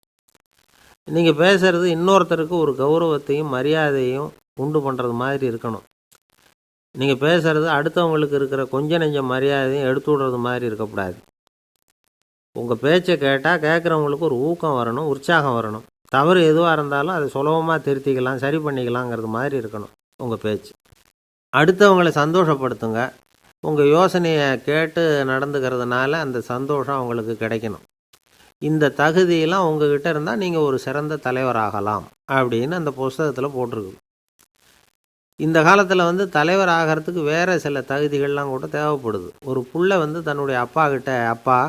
நீங்கள் பேசுகிறது இன்னொருத்தருக்கு ஒரு கௌரவத்தையும் மரியாதையும் உண்டு பண்ணுறது மாதிரி இருக்கணும். நீங்கள் பேசுகிறது அடுத்தவங்களுக்கு இருக்கிற கொஞ்ச நெஞ்ச மரியாதையும் எடுத்து விடுறது மாதிரி இருக்கக்கூடாது. உங்கள் பேச்சை கேட்டால் கேட்குறவங்களுக்கு ஒரு ஊக்கம் வரணும், உற்சாகம் வரணும். தவறு எதுவாக இருந்தாலும் அதை சுலபமாக திருத்திக்கலாம், சரி பண்ணிக்கலாங்கிறது மாதிரி இருக்கணும் உங்கள் பேச்சு. அடுத்தவங்களை சந்தோஷப்படுத்துங்க. உங்கள் யோசனையை கேட்டு நடந்துக்கிறதுனால அந்த சந்தோஷம் அவங்களுக்கு கிடைக்கணும். இந்த தகுதியெல்லாம் உங்ககிட்ட இருந்தால் நீங்கள் ஒரு சிறந்த தலைவராகலாம் அப்படின்னு அந்த புஸ்தகத்தில் போட்டிருக்கு. இந்த காலத்தில் தலைவர் ஆகிறதுக்கு வேறு சில தகுதிகள்லாம் கூட தேவைப்படுது. ஒரு புள்ள தன்னுடைய அப்பா கிட்ட, அப்பா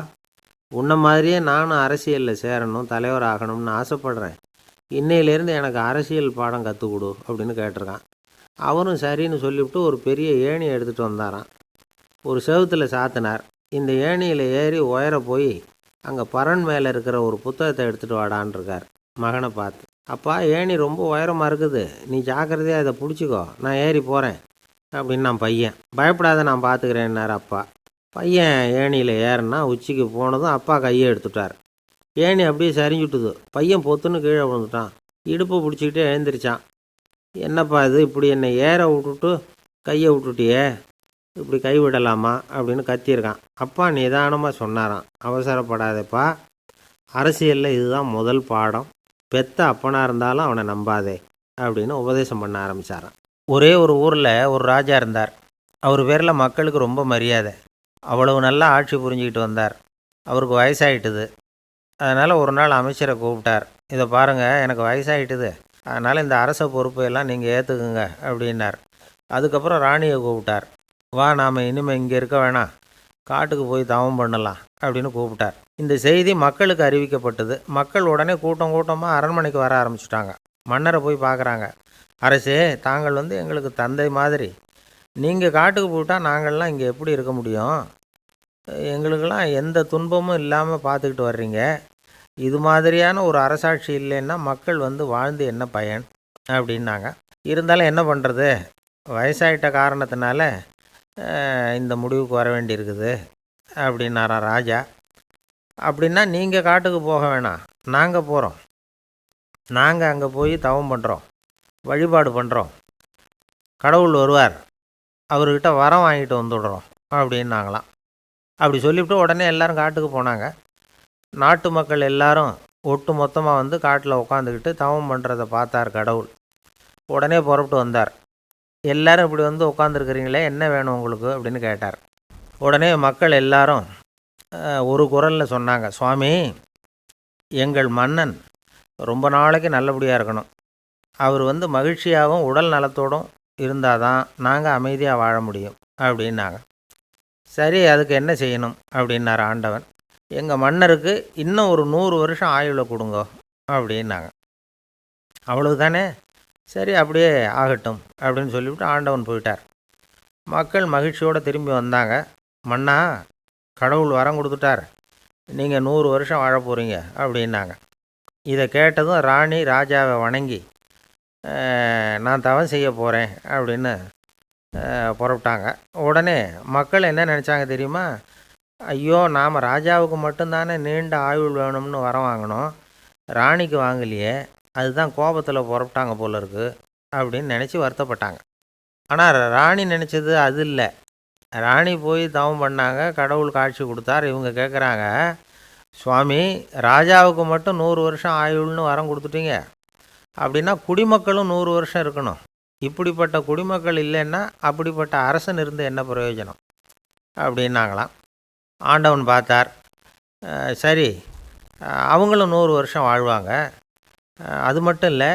உன்ன மாதிரியே நானும் அரசியலில் சேரணும், தலைவர் ஆகணும்னு ஆசைப்படுறேன், இன்னையிலேருந்து எனக்கு அரசியல் பாடம் கற்றுக் கொடு அப்படின்னு கேட்டிருக்கான். அவரும் சரின்னு சொல்லிவிட்டு ஒரு பெரிய ஏணியை எடுத்துகிட்டு வந்தாரான். ஒரு செவுத்தில் சாத்தினார். இந்த ஏணியில் ஏறி உயர போய் அங்கே பரன் மேலே இருக்கிற ஒரு புத்தகத்தை எடுத்துகிட்டு வாடான் இருக்கார் மகனை பார்த்து. அப்பா, ஏணி ரொம்ப உயரமாக இருக்குது, நீ ஜாக்கிரதையாக இதை பிடிச்சிக்கோ, நான் ஏறி போகிறேன் அப்படின்னு நான் பையன். பயப்படாத, நான் பார்த்துக்கிறேன்னார் அப்பா. பையன் ஏணியில் ஏறினா உச்சிக்கு போனதும் அப்பா கையை எடுத்துட்டார். ஏணி அப்படியே சரிஞ்சுட்டுது. பையன் பொத்துன்னு கீழே விழுந்துட்டான். இடுப்பை பிடிச்சிக்கிட்டே எழுந்திரிச்சான். என்னப்பா இது, இப்படி என்னை ஏற விட்டுட்டு கையை விட்டுட்டியே, இப்படி கைவிடலாமா அப்படின்னு கத்தியிருக்கான். அப்பா நிதானமாக சொன்னாராம், அவசரப்படாதேப்பா, அரசியலில் இதுதான் முதல் பாடம், பெத்த அப்பனாக இருந்தாலும் அவனை நம்பாதே அப்படின்னு உபதேசம் பண்ண ஆரம்பித்தாராம். ஒரே ஒரு ஊரில் ஒரு ராஜா இருந்தார். அவர் பேரில் மக்களுக்கு ரொம்ப மரியாதை. அவ்வளவு நல்லா ஆட்சி புரிஞ்சுக்கிட்டு வந்தார். அவருக்கு வயசாகிட்டுது. அதனால் ஒரு நாள் அமைச்சரை கூப்பிட்டார். இதை பாருங்கள், எனக்கு வயசாகிட்டுது, அதனால் இந்த அரச பொறுப்பையெல்லாம் நீங்கள் ஏற்றுக்குங்க அப்படின்னார். அதுக்கப்புறம் ராணியை கூப்பிட்டார். வா, நாம் இனிமேல் இங்கே இருக்க வேணாம், காட்டுக்கு போய் தவம் பண்ணலாம் அப்படின்னு கூப்பிட்டார். இந்த செய்தி மக்களுக்கு அறிவிக்கப்பட்டது. மக்கள் உடனே கூட்டம் கூட்டமாக அரண்மனைக்கு வர ஆரம்பிச்சிட்டாங்க. மன்னரை போய் பார்க்குறாங்க. அரசே, தாங்கள் எங்களுக்கு தந்தை மாதிரி. நீங்கள் காட்டுக்கு போயிட்டால் நாங்கள்லாம் இங்கே எப்படி இருக்க முடியும்? எங்களுக்கெல்லாம் எந்த துன்பமும் இல்லாமல் பார்த்துக்கிட்டு வர்றீங்க. இது மாதிரியான ஒரு அரசாட்சி இல்லைன்னா மக்கள் வாழ்ந்து என்ன பயன் அப்படின்னாங்க. இருந்தாலும் என்ன பண்ணுறது, வயசாயிட்ட காரணத்தினால இந்த முடிவுக்கு வர வேண்டியிருக்குது அப்படின்னாராம் ராஜா. அப்படின்னா நீங்கள் காட்டுக்கு போக வேணாம், நாங்கள் போகிறோம். நாங்கள் அங்கே போய் தவம் பண்ணுறோம், வழிபாடு பண்ணுறோம். கடவுள் வருவார், அவர்கிட்ட வரம் வாங்கிட்டு வந்துடுறோம் அப்படின்னாங்களாம். அப்படி சொல்லிவிட்டு உடனே எல்லோரும் காட்டுக்கு போனாங்க. நாட்டு மக்கள் எல்லாரும் ஒட்டு மொத்தமாக காட்டில் உட்காந்துக்கிட்டு தவம் பண்ணுறதை பார்த்தார் கடவுள். உடனே புறப்பட்டு வந்தார். எல்லோரும் இப்படி உட்காந்துருக்குறீங்களே, என்ன வேணும் உங்களுக்கு அப்படின்னு கேட்டார். உடனே மக்கள் எல்லாரும் ஒரு குரலில் சொன்னாங்க, சுவாமி, எங்கள் மன்னன் ரொம்ப நாளைக்கு நல்லபடியாக இருக்கணும். அவர் மகிழ்ச்சியாகவும் உடல் நலத்தோடும் இருந்தால் தான் நாங்கள் அமைதியாக வாழ முடியும் அப்படின்னாங்க. சரி, அதுக்கு என்ன செய்யணும் அப்படின்னார் ஆண்டவன். எங்கள் மன்னருக்கு இன்னும் ஒரு 100 வருஷம் ஆயுளை கொடுங்க அப்படின்னாங்க. அவ்வளவுதானே, சரி அப்படியே ஆகட்டும் அப்படின்னு சொல்லிவிட்டு ஆண்டவன் போயிட்டார். மக்கள் மகிழ்ச்சியோடு திரும்பி வந்தாங்க. மன்னா, கடவுள் வரம் கொடுத்துட்டார், நீங்கள் 100 வருஷம் வாழ போகிறீங்க அப்படின்னாங்க. இதை கேட்டதும் ராணி ராஜாவை வணங்கி, நான் தவம் செய்ய போகிறேன் அப்படின்னு புறப்பட்டாங்க. உடனே மக்கள் என்ன நினச்சாங்க தெரியுமா? ஐயோ, நாம் ராஜாவுக்கு மட்டும்தானே நீண்ட ஆயுள் வேணும்னு வரம் வாங்கினோம், ராணிக்கு வாங்கலையே, அதுதான் கோபத்தில் புறப்பட்டாங்க போல இருக்கு அப்படின்னு நினச்சி வருத்தப்பட்டாங்க. ஆனால் ராணி நினச்சது அது இல்லை. ராணி போய் தவம் பண்ணாங்க, கடவுள் காட்சி கொடுத்தார். இவங்க கேட்குறாங்க, சுவாமி, ராஜாவுக்கு மட்டும் 100 வருஷம் ஆயுள்னு வரம் கொடுத்துட்டீங்க, அப்படின்னா குடிமக்களும் 100 வருஷம் இருக்கணும். இப்படிப்பட்ட குடிமக்கள் இல்லைன்னா அப்படிப்பட்ட அரசன் இருந்து என்ன பிரயோஜனம் அப்படின்னாங்களாம். ஆண்டவன் பார்த்தார். சரி, அவங்களும் 100 வருஷம் வாழ்வாங்க, அது மட்டும் இல்லை,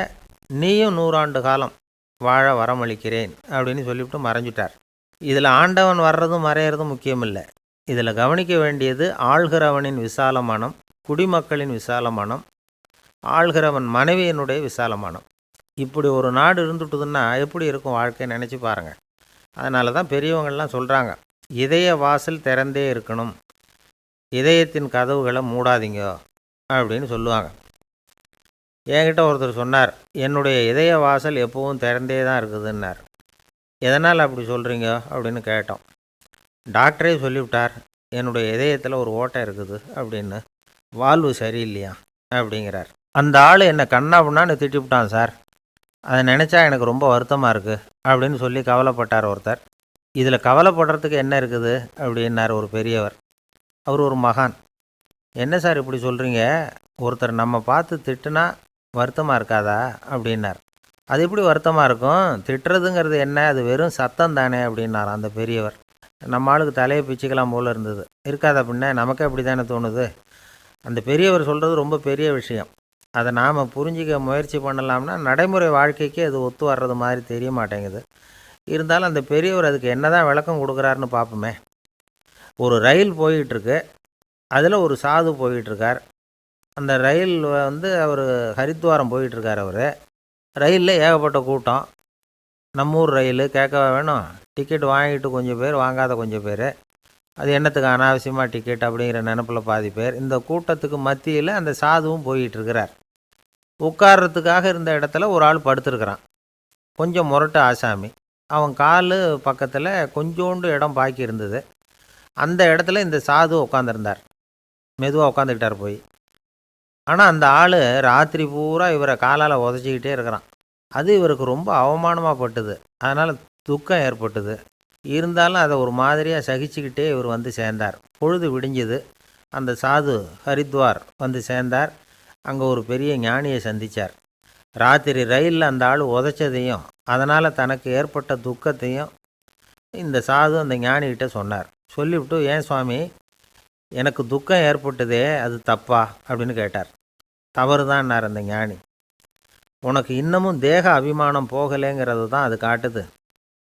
நீயும் 100 ஆண்டு காலம் வாழ வரமளிக்கிறேன் அப்படின்னு சொல்லிவிட்டு மறைஞ்சிட்டார். இதில் ஆண்டவன் வர்றதும் மறையிறதும் முக்கியம் இல்லை. இதில் கவனிக்க வேண்டியது ஆள்கிறவனின் விசால மனம், குடிமக்களின் விசால மனம், ஆள்கிறவன் மனைவியினுடைய விசால மனம். இப்படி ஒரு நாடு இருந்துட்டுதுன்னா எப்படி இருக்கும் வாழ்க்கை நினச்சி பாருங்கள். அதனால தான் பெரியவங்கள்லாம் சொல்கிறாங்க, இதய வாசல் திறந்தே இருக்கணும், இதயத்தின் கதவுகளை மூடாதீங்க அப்படின்னு சொல்லுவாங்க. என்கிட்ட ஒருத்தர் சொன்னார், என்னுடைய இதய வாசல் எப்பவும் திறந்தே தான் இருக்குதுன்னார். எதனால் அப்படி சொல்கிறீங்க அப்படின்னு கேட்டோம். டாக்டரே சொல்லிவிட்டார், என்னுடைய இதயத்தில் ஒரு ஓட்டை இருக்குது அப்படின்னு, வால்வு சரியில்லையா அப்படிங்கிறார். அந்த ஆள் என்னை கண்ணாப்புண்ணான்னு திட்டிவிட்டான் சார், அதை நினச்சா எனக்கு ரொம்ப வருத்தமாக இருக்குது அப்படின்னு சொல்லி கவலைப்பட்டார் ஒருத்தர். இதில் கவலைப்படுறதுக்கு என்ன இருக்குது அப்படின்னார் ஒரு பெரியவர். அவர் ஒரு மகான். என்ன சார் இப்படி சொல்கிறீங்க, ஒருத்தர் நம்ம பார்த்து திட்டுனா வருத்தமாக இருக்காதா அப்படின்னார். அது எப்படி வருத்தமாக இருக்கும், திட்டுறதுங்கிறது என்ன, அது வெறும் சத்தம் தானே அப்படின்னார் அந்த பெரியவர். நம்ம ஆளுக்கு தலையை பிச்சுக்கலாம் போல் இருந்தது. இருக்காது அப்படின்னா நமக்கே அப்படி தானே தோணுது. அந்த பெரியவர் சொல்கிறது ரொம்ப பெரிய விஷயம். அதை நாம் புரிஞ்சிக்க முயற்சி பண்ணலாம்னா நடைமுறை வாழ்க்கைக்கு அது ஒத்து வர்றது மாதிரி தெரிய மாட்டேங்குது. இருந்தாலும் அந்த பெரியவர் அதுக்கு என்ன தான் விளக்கம் கொடுக்குறாருன்னு பார்ப்போமே. ஒரு ரயில் போயிட்டுருக்கு, அதில் ஒரு சாது போயிட்டுருக்கார். அந்த ரயில் அவர் ஹரித்வாரம் போயிட்டுருக்கார். அவர் ரயிலில் ஏகப்பட்ட கூட்டம். நம்ம ஊர் ரயில் கேட்கவா வேணும், டிக்கெட் வாங்கிட்டு கொஞ்சம் பேர், வாங்காத கொஞ்சம் பேர். அது என்னத்துக்கு அனாவசியமாக டிக்கெட் அப்படிங்கிற நினப்பில் பாதி பேர். இந்த கூட்டத்துக்கு மத்தியில் அந்த சாதுவும் போயிட்டுருக்கிறார். உட்கார்றதுக்காக இருந்த இடத்துல ஒரு ஆள் படுத்துருக்கிறான், கொஞ்சம் முரட்டு ஆசாமி. அவன் கால் பக்கத்தில் கொஞ்சோண்டு இடம் பாக்கி இருந்தது. அந்த இடத்துல இந்த சாது உட்காந்துருந்தார். மெதுவாக உட்காந்துக்கிட்டார் போய். ஆனால் அந்த ஆள் ராத்திரி பூரா இவரை காலால் உதச்சிக்கிட்டே இருக்கிறான். அது இவருக்கு ரொம்ப அவமானமாக பட்டுது. அதனால் துக்கம் ஏற்பட்டுது. இருந்தாலும் அதை ஒரு மாதிரியாக சகிச்சுக்கிட்டே இவர் சேர்ந்தார். பொழுது விடிஞ்சுது. அந்த சாது ஹரித்வார் சேர்ந்தார். அங்கே ஒரு பெரிய ஞானியை சந்தித்தார். ராத்திரி ரயிலில் அந்த ஆள் உதைச்சதையும் அதனால் தனக்கு ஏற்பட்ட துக்கத்தையும் இந்த சாது அந்த ஞானிகிட்ட சொன்னார். சொல்லிவிட்டு, ஏன் சுவாமி, எனக்கு துக்கம் ஏற்பட்டதே அது தப்பா அப்படின்னு கேட்டார். தவறு தான்னார் அந்த ஞானி. உனக்கு இன்னமும் தேக அபிமானம் போகலைங்கிறது தான் அது காட்டுது.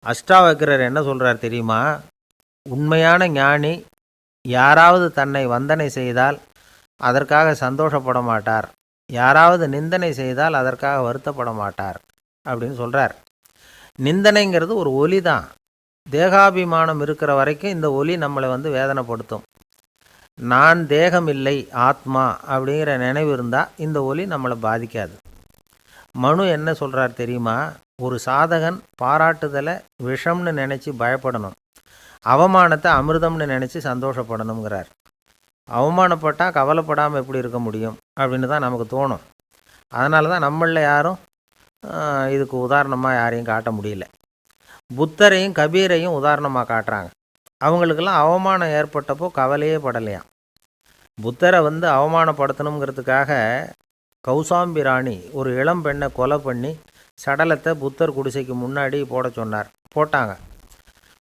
அஷ்டாவக்கிரர் என்ன சொல்கிறார் தெரியுமா? உண்மையான ஞானி யாராவது தன்னை வந்தனை செய்தால் அதற்காக சந்தோஷப்பட மாட்டார், யாராவது நிந்தனை செய்தால் அதற்காக வருத்தப்பட மாட்டார் அப்படின்னு சொல்கிறார். நிந்தனைங்கிறது ஒரு ஒலி தான். தேகாபிமானம் இருக்கிற வரைக்கும் இந்த ஒலி நம்மளை வேதனைப்படுத்தும். நான் தேகம் இல்லை, ஆத்மா அப்படிங்கிற நினைவு இருந்தால் இந்த ஒலி நம்மளை பாதிக்காது. மனு என்ன சொல்கிறார் தெரியுமா? ஒரு சாதகன் பாராட்டுதலை விஷம்னு நினச்சி பயப்படணும், அவமானத்தை அமிர்தம்னு நினச்சி சந்தோஷப்படணுங்கிறார். அவமானப்பட்டால் கவலைப்படாமல் எப்படி இருக்க முடியும் அப்படின்னு தான் நமக்கு தோணும். அதனால தான் நம்மளில் யாரும் இதுக்கு உதாரணமாக யாரையும் காட்ட முடியல. புத்தரையும் கபீரையும் உதாரணமாக காட்டுறாங்க. அவங்களுக்கெல்லாம் அவமானம் ஏற்பட்டப்போ கவலையே படலையாம். புத்தரை அவமானப்படுத்தணுங்கிறதுக்காக கௌசாம்பி ராணி ஒரு இளம் பெண்ணை கொலை பண்ணி சடலத்தை புத்தர் குடிசைக்கு முன்னாடி போட சொன்னார். போட்டாங்க.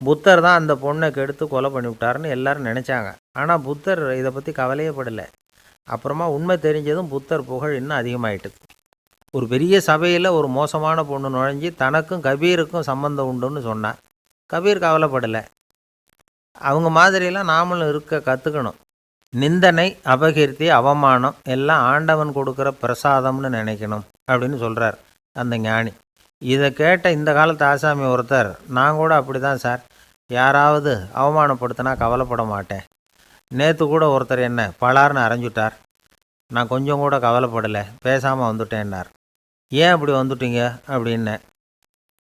புத்தர் தான் அந்த பொண்ணை கெடுத்து கொலை பண்ணிவிட்டாருன்னு எல்லாரும் நினச்சாங்க. ஆனால் புத்தர் இதை பற்றி கவலையே படலை. அப்புறமா உண்மை தெரிஞ்சதும் புத்தர் புகழ் இன்னும் அதிகமாயிட்டு. ஒரு பெரிய சபையில் ஒரு மோசமான பொண்ணு நுழைஞ்சி தனக்கும் கபீருக்கும் சம்பந்தம் உண்டுன்னு சொன்னார். கபீர் கவலைப்படலை. அவங்க மாதிரியெல்லாம் நாமளும் இருக்க கற்றுக்கணும். நிந்தனை, அபகீர்த்தி, அவமானம் எல்லாம் ஆண்டவன் கொடுக்குற பிரசாதம்னு நினைக்கணும் அப்படின்னு சொல்கிறார் அந்த ஞானி. இதை கேட்ட இந்த காலத்து ஆசாமி ஒருத்தர், நான் கூட அப்படி தான் சார், யாராவது அவமானப்படுத்தினா கவலைப்பட மாட்டேன். நேற்று கூட ஒருத்தர் என்ன பலார்னு அரைஞ்சுட்டார், நான் கொஞ்சம் கூட கவலைப்படலை, பேசாமல் வந்துட்டேன்னார். ஏன் அப்படி வந்துட்டீங்க அப்படின்னு.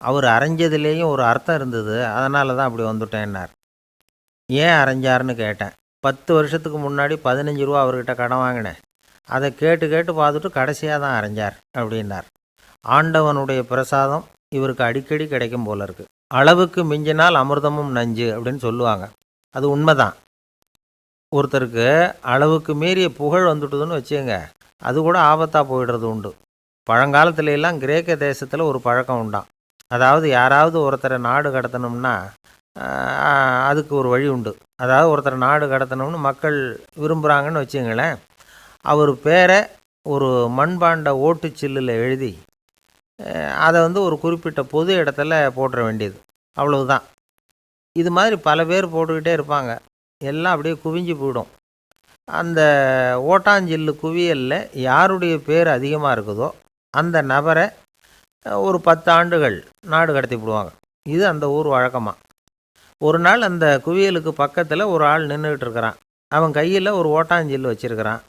அவர் அரைஞ்சதுலேயும் ஒரு அர்த்தம் இருந்தது, அதனால தான் அப்படி வந்துட்டேன்னார். ஏன் அரைஞ்சாருன்னு கேட்டேன். 10 வருஷத்துக்கு முன்னாடி 15 ரூபா அவர்கிட்ட கடன் வாங்கினேன், அதை கேட்டு கேட்டு பார்த்துட்டு கடைசியாக தான் அரைஞ்சார் அப்படின்னார். ஆண்டவனுடைய பிரசாதம் இவருக்கு அடிக்கடி கிடைக்கும் போல இருக்குது. அளவுக்கு மிஞ்சினால் அமிர்தமும் நஞ்சு அப்படின்னு சொல்லுவாங்க. அது உண்மைதான். ஒருத்தருக்கு அளவுக்கு மீறிய புகழ் வந்துட்டுதுன்னு வச்சுங்க, அது கூட ஆபத்தாக போயிடுறது உண்டு. பழங்காலத்துல எல்லாம் கிரேக்க தேசத்தில் ஒரு பழக்கம் உண்டாம். அதாவது யாராவது ஒருத்தரை நாடு கடத்தணும்னா அதுக்கு ஒரு வழி உண்டு. அதாவது ஒருத்தரை நாடு கடத்தணும்னு மக்கள் விரும்புகிறாங்கன்னு வச்சுங்களேன், அவர் பேரை ஒரு மண்பாண்ட ஓட்டுச்சில்லில் எழுதி அதை ஒரு குறிப்பிட்ட பொது இடத்துல போட்டுற வேண்டியது, அவ்வளவுதான். இது மாதிரி பல பேர் போட்டுக்கிட்டே இருப்பாங்க. எல்லாம் அப்படியே குவிஞ்சு போயிடும். அந்த ஓட்டாஞ்சில்லு குவியலில் யாருடைய பேர் அதிகமாக இருக்குதோ அந்த நபரை ஒரு 10 ஆண்டுகள் நாடு கடத்தி விடுவாங்க. இது அந்த ஊர் வழக்கமாக. ஒரு நாள் அந்த குவியலுக்கு பக்கத்தில் ஒரு ஆள் நின்றுக்கிட்டு இருக்கிறான். அவன் கையில் ஒரு ஓட்டாஞ்சில்லு வச்சுருக்கிறான்.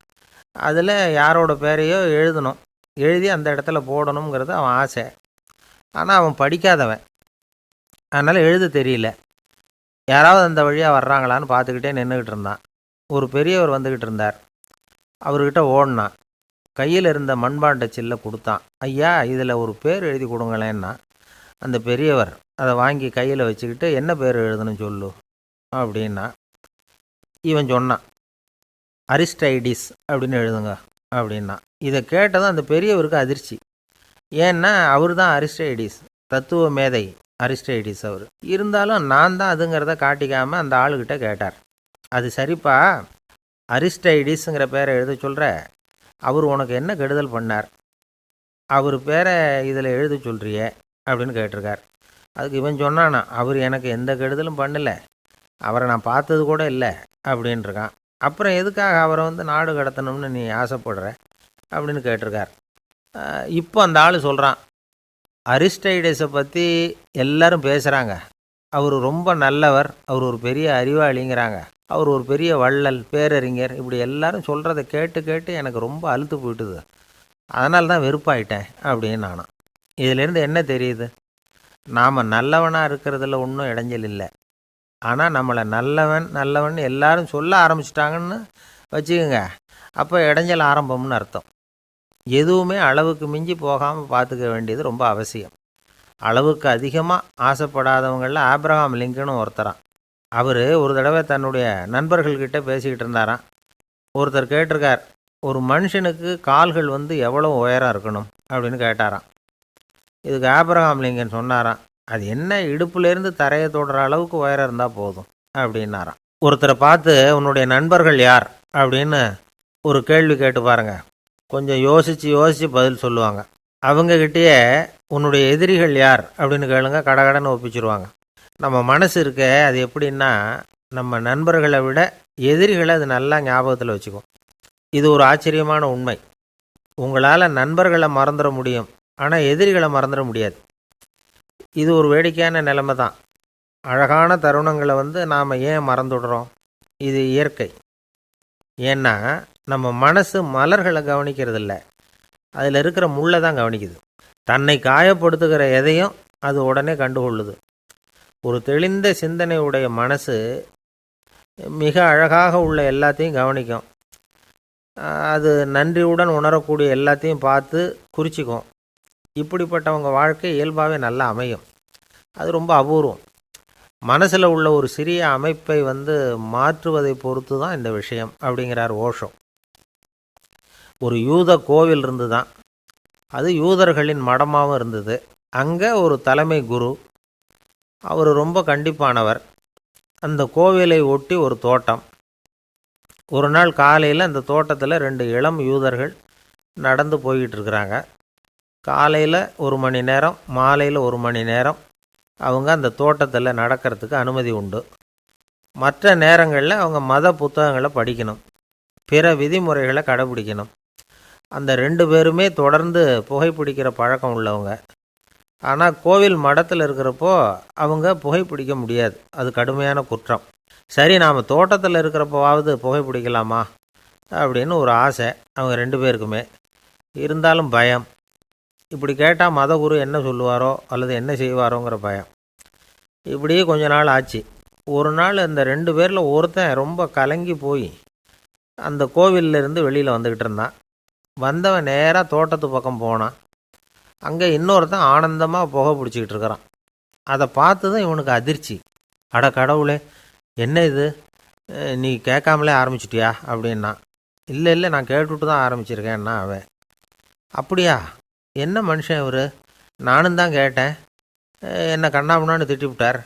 அதில் யாரோட பேரையோ எழுதணும், எழுதி அந்த இடத்துல போடணுங்கிறது அவன் ஆசை. ஆனால் அவன் படிக்காதவன், அதனால் எழுத தெரியல. யாராவது அந்த வழியாக வர்றாங்களான்னு பார்த்துக்கிட்டே நின்றுக்கிட்டு இருந்தான். ஒரு பெரியவர் வந்துக்கிட்டு இருந்தார். அவர்கிட்ட ஓடினான். கையில் இருந்த மண்பாண்ட சில்லை கொடுத்தான். ஐயா, இதில் ஒரு பேர் எழுதி கொடுங்களேன்னா. அந்த பெரியவர் அதை வாங்கி கையில் வச்சுக்கிட்டு, என்ன பேர் எழுதணும் சொல்லு அப்படின்னா. இவன் சொன்னான், அரிஸ்டைடிஸ் அப்படின்னு எழுதுங்க அப்படின்னா. இதை கேட்டதும் அந்த பெரியவருக்கு அதிர்ச்சி. ஏன்னா அவர் தான் அரிஸ்டைடிஸ், தத்துவ மேதை அரிஸ்டைடிஸ் அவர். இருந்தாலும் நான் தான் அதுங்கிறத காட்டிக்காமல் அந்த ஆளுகிட்ட கேட்டார். அது சரிப்பா, அரிஸ்டைடிஸுங்கிற பேரை எழுத சொல்கிற, அவர் உனக்கு என்ன கெடுதல் பண்ணார், அவர் பேரை இதில் எழுத சொல்கிறியே அப்படின்னு கேட்டிருக்கார். அதுக்கு இவன் சொன்னானா, அவர் எனக்கு எந்த கெடுதலும் பண்ணலை, அவரை நான் பார்த்தது கூட இல்லை அப்படின்ட்டுருக்கான். அப்புறம் எதுக்காக அவரை நாடு கடத்தணும்னு நீ ஆசைப்படுற அப்படின்னு கேட்டிருக்கார். இப்போ அந்த ஆள் சொல்கிறான், அரிஸ்டைடஸை பற்றி எல்லாரும் பேசுகிறாங்க, அவர் ரொம்ப நல்லவர், அவர் ஒரு பெரிய அறிவாளிங்கிறாங்க, அவர் ஒரு பெரிய வள்ளல், பேரறிஞர், இப்படி எல்லாரும் சொல்கிறத கேட்டு கேட்டு எனக்கு ரொம்ப அலுத்து போயிட்டுது, அதனால தான் வெறுப்பாயிட்டேன் அப்படின்னு நானும். இதிலேருந்து என்ன தெரியுது? நாம் நல்லவனாக இருக்கிறதுல ஒன்றும் இடைஞ்சல் இல்லை. ஆனால் நம்மளை நல்லவன் நல்லவன் எல்லாரும் சொல்ல ஆரம்பிச்சிட்டாங்கன்னு வச்சுக்கோங்க, அப்போ இடைஞ்சல் ஆரம்பம்னு அர்த்தம். எதுவுமே அளவுக்கு மிஞ்சி போகாமல் பார்த்துக்க வேண்டியது ரொம்ப அவசியம். அளவுக்கு அதிகமாக ஆசைப்படாதவங்களில் ஆப்ரஹாம் லிங்கனும் ஒருத்தரான். அவர் ஒரு தடவை தன்னுடைய நண்பர்கள்கிட்ட பேசிக்கிட்டு இருந்தாராம். ஒருத்தர் கேட்டிருக்கார், ஒரு மனுஷனுக்கு கால்கள் வந்து எவ்வளோ உயரம் இருக்கணும் அப்படின்னு கேட்டாராம். இதுக்கு ஆபிரகாம் லிங்கன் சொன்னாராம், அது என்ன இடுப்புலேருந்து தரையை தொடுற அளவுக்கு உயரம் இருந்தால் போதும் அப்படின்னாராம். ஒருத்தரை பார்த்து உன்னுடைய நண்பர்கள் யார் அப்படின்னு ஒரு கேள்வி கேட்டு பாருங்க, கொஞ்சம் யோசித்து பதில் சொல்லுவாங்க. அவங்கக்கிட்டேயே உன்னுடைய எதிரிகள் யார் அப்படின்னு கேளுங்க, கடகடன்னு ஒப்பிச்சிருவாங்க. நம்ம மனசு இருக்க அது எப்படின்னா, நம்ம நண்பர்களை விட எதிரிகளை அது நல்லா ஞாபகத்தில் வச்சுக்கும். இது ஒரு ஆச்சரியமான உண்மை. உங்களால் நண்பர்களை மறந்துட முடியும், ஆனால் எதிரிகளை மறந்துட முடியாது. இது ஒரு வேடிக்கையான நிலைமை தான். அழகான தருணங்களை வந்து நாம் ஏன் மறந்துடுறோம்? இது இயற்கை. ஏன்னா நம்ம மனசு மலர்களை கவனிக்கிறதில்ல, அதில் இருக்கிற முள்ளை தான் கவனிக்குது. தன்னை காயப்படுத்துகிற எதையும் அது உடனே கண்டுகொள்ளுது. ஒரு தெளிந்த சிந்தனை உடைய மனசு மிக அழகாக உள்ள எல்லாத்தையும் கவனிக்கும். அது நன்றியுடன் உணரக்கூடிய எல்லாத்தையும் பார்த்து குறிச்சிக்கும். இப்படிப்பட்டவங்க வாழ்க்கை இயல்பாகவே நல்லா அமையும். அது ரொம்ப அபூர்வம். மனசில் உள்ள ஒரு சிறிய அமைப்பை வந்து மாற்றுவதை பொறுத்து தான் இந்த விஷயம் அப்படிங்கிறார் ஓஷோ. ஒரு யூத கோவில் இருந்து தான், அது யூதர்களின் மடமாகவும் இருந்தது. அங்கே ஒரு தலைமை குரு, அவர் ரொம்ப கண்டிப்பானவர். அந்த கோவிலை ஒட்டி ஒரு தோட்டம். ஒரு நாள் காலையில் அந்த தோட்டத்தில் 2 இளம் யூதர்கள் நடந்து போய்கிட்டு இருக்கிறாங்க. காலையில் 1 மணி நேரம், மாலையில் 1 மணி நேரம் அவங்க அந்த தோட்டத்தில் நடக்கிறதுக்கு அனுமதி உண்டு. மற்ற நேரங்களில் அவங்க மத புத்தகங்களை படிக்கணும், பிற விதிமுறைகளை கடைபிடிக்கணும். அந்த 2 பேருமே தொடர்ந்து புகைப்பிடிக்கிற பழக்கம் உள்ளவங்க. ஆனால் கோவில் மடத்தில் இருக்கிறப்போ அவங்க புகைப்பிடிக்க முடியாது, அது கடுமையான குற்றம். சரி, நாம் தோட்டத்தில் இருக்கிறப்போவாவது புகைப்பிடிக்கலாமா அப்படின்னு ஒரு ஆசை அவங்க 2 பேருக்குமே. இருந்தாலும் பயம். இப்படி கேட்டால் மதகுரு என்ன சொல்லுவாரோ அல்லது என்ன செய்வாரோங்கிற பயம். இப்படியே கொஞ்ச நாள் ஆச்சு. ஒரு நாள் அந்த 2 பேரில் ஒருத்தன் ரொம்ப கலங்கி போய் அந்த கோவிலிருந்து வெளியில் வந்துக்கிட்டு இருந்தான். வந்தவன் நேராக தோட்டத்து பக்கம் போனான். அங்கே இன்னொருத்தன் ஆனந்தமாக புகை பிடிச்சிக்கிட்டு இருக்கிறான். அதை பார்த்து தான் இவனுக்கு அதிர்ச்சி. அட கடவுளே, என்ன இது, நீ கேட்காமலே ஆரம்பிச்சிட்டியா அப்படின்னா. இல்லை நான் கேட்டுவிட்டு தான் ஆரம்பிச்சிருக்கேன்னா அவன். அப்படியா, என்ன மனுஷன் இவர், நானும் தான் கேட்டேன், என்னை கண்ணாமுன்னான்னு திட்டிவிட்டார்.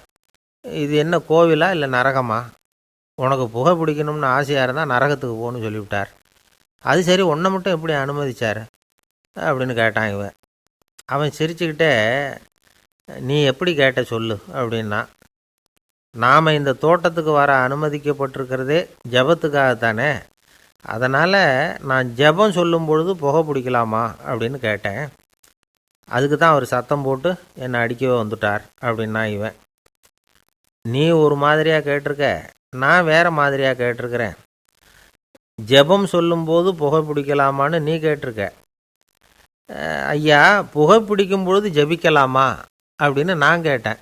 இது என்ன கோவிலா இல்லை நரகமா? உனக்கு புகை பிடிக்கணும்னு ஆசையாக இருந்தால் நரகத்துக்கு போகணும்னு சொல்லிவிட்டார். அது சரி, உன்னை மட்டும் எப்படி அனுமதிச்சார் அப்படின்னு கேட்டான் இவன். அவன் சிரிச்சுக்கிட்டே, நீ எப்படி கேட்ட சொல்லு அப்படின்னா. நாம் இந்த தோட்டத்துக்கு வர அனுமதிக்கப்பட்டிருக்கிறதே ஜபத்துக்காகத்தானே, அதனால் நான் ஜபம் சொல்லும் பொழுது புகை பிடிக்கலாமா அப்படின்னு கேட்டேன். அதுக்கு தான் அவர் சத்தம் போட்டு என்னை அடிக்கவே வந்துட்டார் அப்படின்னா இவன். நீ ஒரு மாதிரியாக கேட்டிருக்க, நான் வேறு மாதிரியாக கேட்டிருக்கிறேன். ஜபம் சொல்லும்போது புகை பிடிக்கலாமான்னு நீ கேட்டிருக்க. ஐயா, புகை பிடிக்கும் பொழுது ஜபிக்கலாமா அப்படின்னு நான் கேட்டேன்.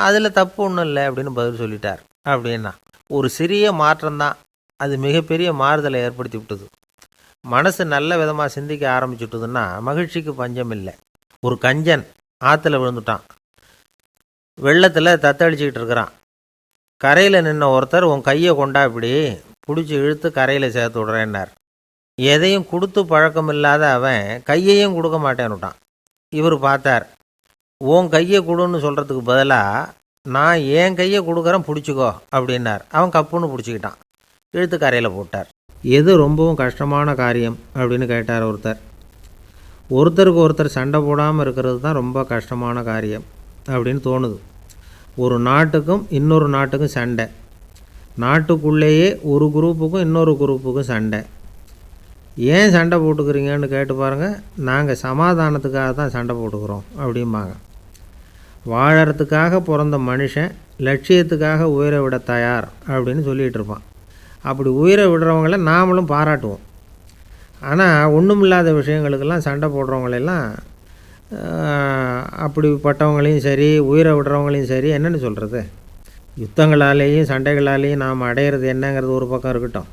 அதில் தப்பு ஒன்றும் இல்லை அப்படின்னு பதில் சொல்லிட்டார் அப்படின்னா. ஒரு சிறிய மாற்றம்தான் அது மிகப்பெரிய மாறுதலை ஏற்படுத்தி விட்டது. மனசு நல்ல விதமாக சிந்திக்க ஆரம்பிச்சுட்டுதுன்னா மகிழ்ச்சிக்கு பஞ்சம் இல்லை. ஒரு கஞ்சன் ஆற்றுல விழுந்துட்டான், வெள்ளத்தில் தத்தளிச்சிக்கிட்டு இருக்கிறான். கரையில் நின்ன ஒருத்தர், உன் கையை கொண்டா இப்படி பிடிச்சி இழுத்து கரையில் சேர்த்து விட்றேன்னார். எதையும் கொடுத்து பழக்கம் இல்லாத அவன் கையையும் கொடுக்க மாட்டேன்னுட்டான். இவர் பார்த்தார், உன் கையை கொடுன்னு சொல்கிறதுக்கு பதிலாக நான் என் கையை கொடுக்குறேன் பிடிச்சிக்கோ அப்படின்னார். அவன் கப்புன்னு பிடிச்சிக்கிட்டான், இழுத்து கரையில் போட்டார். எது ரொம்பவும் கஷ்டமான காரியம் அப்படின்னு கேட்டார் ஒருத்தர். ஒருத்தருக்கு ஒருத்தர் சண்டை போடாமல் இருக்கிறது தான் ரொம்ப கஷ்டமான காரியம் அப்படின்னு தோணுது. ஒரு நாட்டுக்கும் இன்னொரு நாட்டுக்கும் சண்டை, நாட்டுக்குள்ளேயே ஒரு குரூப்புக்கும் இன்னொரு குரூப்புக்கும் சண்டை. ஏன் சண்டை போட்டுக்கிறீங்கன்னு கேட்டு பாருங்கள். நாங்கள் சமாதானத்துக்காக தான் சண்டை போட்டுக்கிறோம் அப்படிம்பாங்க. வாழறதுக்காக பிறந்த மனுஷன் லட்சியத்துக்காக உயிரை விட தயார் அப்படின்னு சொல்லிகிட்டு இருப்பான். அப்படி உயிரை விடுறவங்கள நாமளும் பாராட்டுவோம். ஆனால் ஒன்றுமில்லாத விஷயங்களுக்கெல்லாம் சண்டை போடுறவங்களெல்லாம், அப்படிப்பட்டவங்களையும் சரி உயிரை விடுறவங்களையும் சரி என்னென்னு சொல்கிறது? யுத்தங்களாலேயும் சண்டைகளாலேயும் நாம் அடையிறது என்னங்கிறது ஒரு பக்கம் இருக்கட்டும்,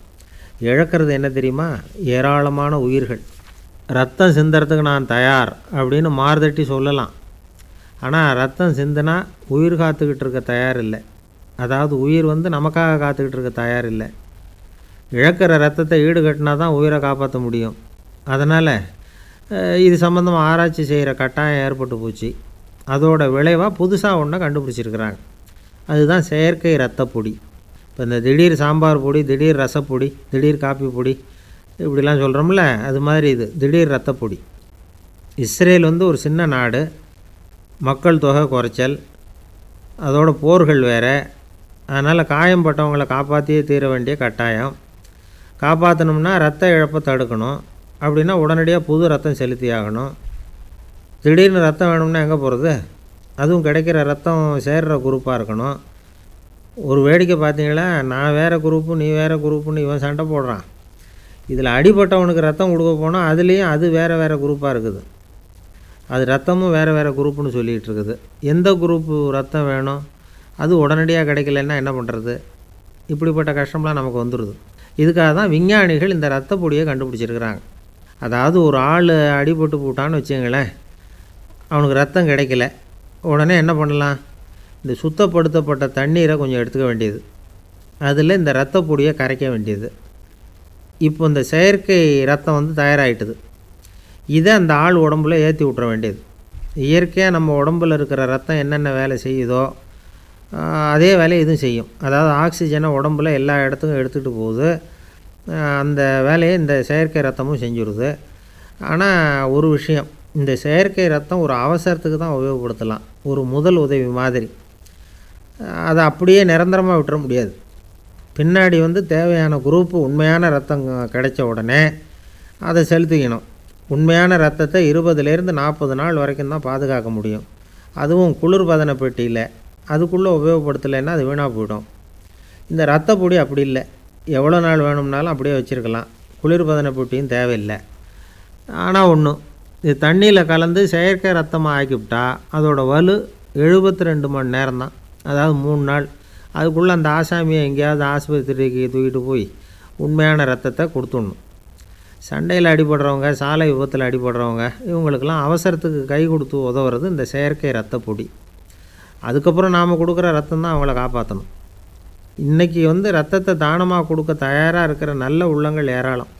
இழக்கிறது என்ன தெரியுமா? ஏராளமான உயிர்கள். ரத்தம் சிந்துறதுக்கு நான் தயார் அப்படின்னு மார்தட்டி சொல்லலாம். ஆனால் ரத்தம் சிந்தினா உயிர் காத்துக்கிட்டு இருக்க தயார் இல்லை. அதாவது உயிர் நமக்காக காத்துக்கிட்டு இருக்க தயார் இல்லை. இழக்கிற ரத்தத்தை ஈடுகட்டினா தான் உயிரை காப்பாற்ற முடியும். அதனால் இது சம்மந்தமாக ஆராய்ச்சி செய்கிற கட்டாயம் ஏற்பட்டு போச்சு. அதோட விளைவாக புதுசாக ஒன்றை கண்டுபிடிச்சிருக்கிறாங்க. அதுதான் செயற்கை ரத்தப்பொடி. இப்போ இந்த திடீர் சாம்பார் பொடி, திடீர் ரசப்பொடி, திடீர் காப்பி பொடி இப்படிலாம் சொல்கிறோம்ல, அது மாதிரி இது திடீர் ரத்தப்பொடி. இஸ்ரேல் ஒரு சின்ன நாடு, மக்கள் தொகை குறைச்சல், அதோட போர்கள் வேறு. அதனால் காயம்பட்டவங்களை காப்பாற்றியே தீர வேண்டிய கட்டாயம். காப்பாற்றணும்னா ரத்த இழப்பை தடுக்கணும். அப்படின்னா உடனடியாக புது ரத்தம் செலுத்தி ஆகணும். திடீர்னு ரத்தம் வேணும்னா எங்கே போகிறது? அதுவும் கிடைக்கிற ரத்தம் சேர்கிற குரூப்பாக இருக்கணும். ஒரு வேடிக்கை பார்த்தீங்களா, நான் வேறு குரூப்பு நீ வேறு குரூப்புன்னு இவன் சண்டை போடுறான். இதில் அடிபட்டவனுக்கு ரத்தம் கொடுக்க போனால் அதுலேயும் அது வேறு வேறு குரூப்பாக இருக்குது. அது ரத்தமும் வேறு வேறு குரூப்புன்னு சொல்லிகிட்டு இருக்குது. எந்த குரூப்பு ரத்தம் வேணும், அது உடனடியாக கிடைக்கலன்னா என்ன பண்ணுறது? இப்படிப்பட்ட கஷ்டம்லாம் நமக்கு வந்துடுது. இதுக்காக தான் விஞ்ஞானிகள் இந்த ரத்த பொடியை கண்டுபிடிச்சிருக்கிறாங்க. அதாவது ஒரு ஆள் அடிபட்டு போட்டான்னு வச்சுங்களேன், அவனுக்கு ரத்தம் கிடைக்கல, உடனே என்ன பண்ணலாம்? இந்த சுத்தப்படுத்தப்பட்ட தண்ணீரை கொஞ்சம் எடுத்துக்க வேண்டியது, அதில் இந்த ரத்த பொடியை கரைக்க வேண்டியது. இப்போ இந்த செயற்கை ரத்தம் தயாராகிட்டுது. இதை அந்த ஆள் உடம்புல ஏற்றி விட்ற வேண்டியது. இயற்கையாக நம்ம உடம்பில் இருக்கிற ரத்தம் என்னென்ன வேலை செய்யுதோ அதே வேலையை இதுவும் செய்யும். அதாவது ஆக்சிஜனை உடம்புல எல்லா இடத்துக்கும் எடுத்துகிட்டு போகுது. அந்த வேலையை இந்த செயற்கை ரத்தமும் செஞ்சுருது. ஆனால் ஒரு விஷயம், இந்த செயற்கை ரத்தம் ஒரு அவசரத்துக்கு தான் உபயோகப்படுத்தலாம், ஒரு முதல் உதவி மாதிரி. அதை அப்படியே நிரந்தரமாக விட்டுற முடியாது. பின்னாடி தேவையான குரூப்பு உண்மையான ரத்தம் கிடைச்ச உடனே அதை செலுத்திக்கணும். உண்மையான ரத்தத்தை 20லேருந்து 40 நாள் வரைக்கும் தான் பாதுகாக்க முடியும். அதுவும் குளிர்பதன பெட்டியில். அதுக்குள்ளே உபயோகப்படுத்தலைன்னா அது வீணாக போயிடும். இந்த ரத்த பொடி அப்படி இல்லை, எவ்வளோ நாள் வேணும்னாலும் அப்படியே வச்சுருக்கலாம். குளிர்பதன பெட்டியும் தேவையில்லை. ஆனால் ஒன்று, இது தண்ணியில் கலந்து செயற்கை ரத்தமாக ஆக்கிவிட்டா அதோட வலு 72 மணி நேரம் தான், அதாவது 3 நாள். அதுக்குள்ளே அந்த ஆசாமியை எங்கேயாவது ஆஸ்பத்திரிக்கு தூக்கிட்டு போய் உண்மையான ரத்தத்தை கொடுத்துடணும். சண்டையில் அடிபடுறவங்க, சாலை விபத்தில் அடிபடுறவங்க, இவங்களுக்கெல்லாம் அவசரத்துக்கு கை கொடுத்து உதவுறது இந்த செயற்கை ரத்த பொடி. அதுக்கப்புறம் நாம் கொடுக்குற ரத்தம் தான் அவங்கள காப்பாற்றணும். இன்றைக்கி ரத்தத்தை தானமாக கொடுக்க தயாராக இருக்கிற நல்ல உள்ளங்கள் ஏராளம்.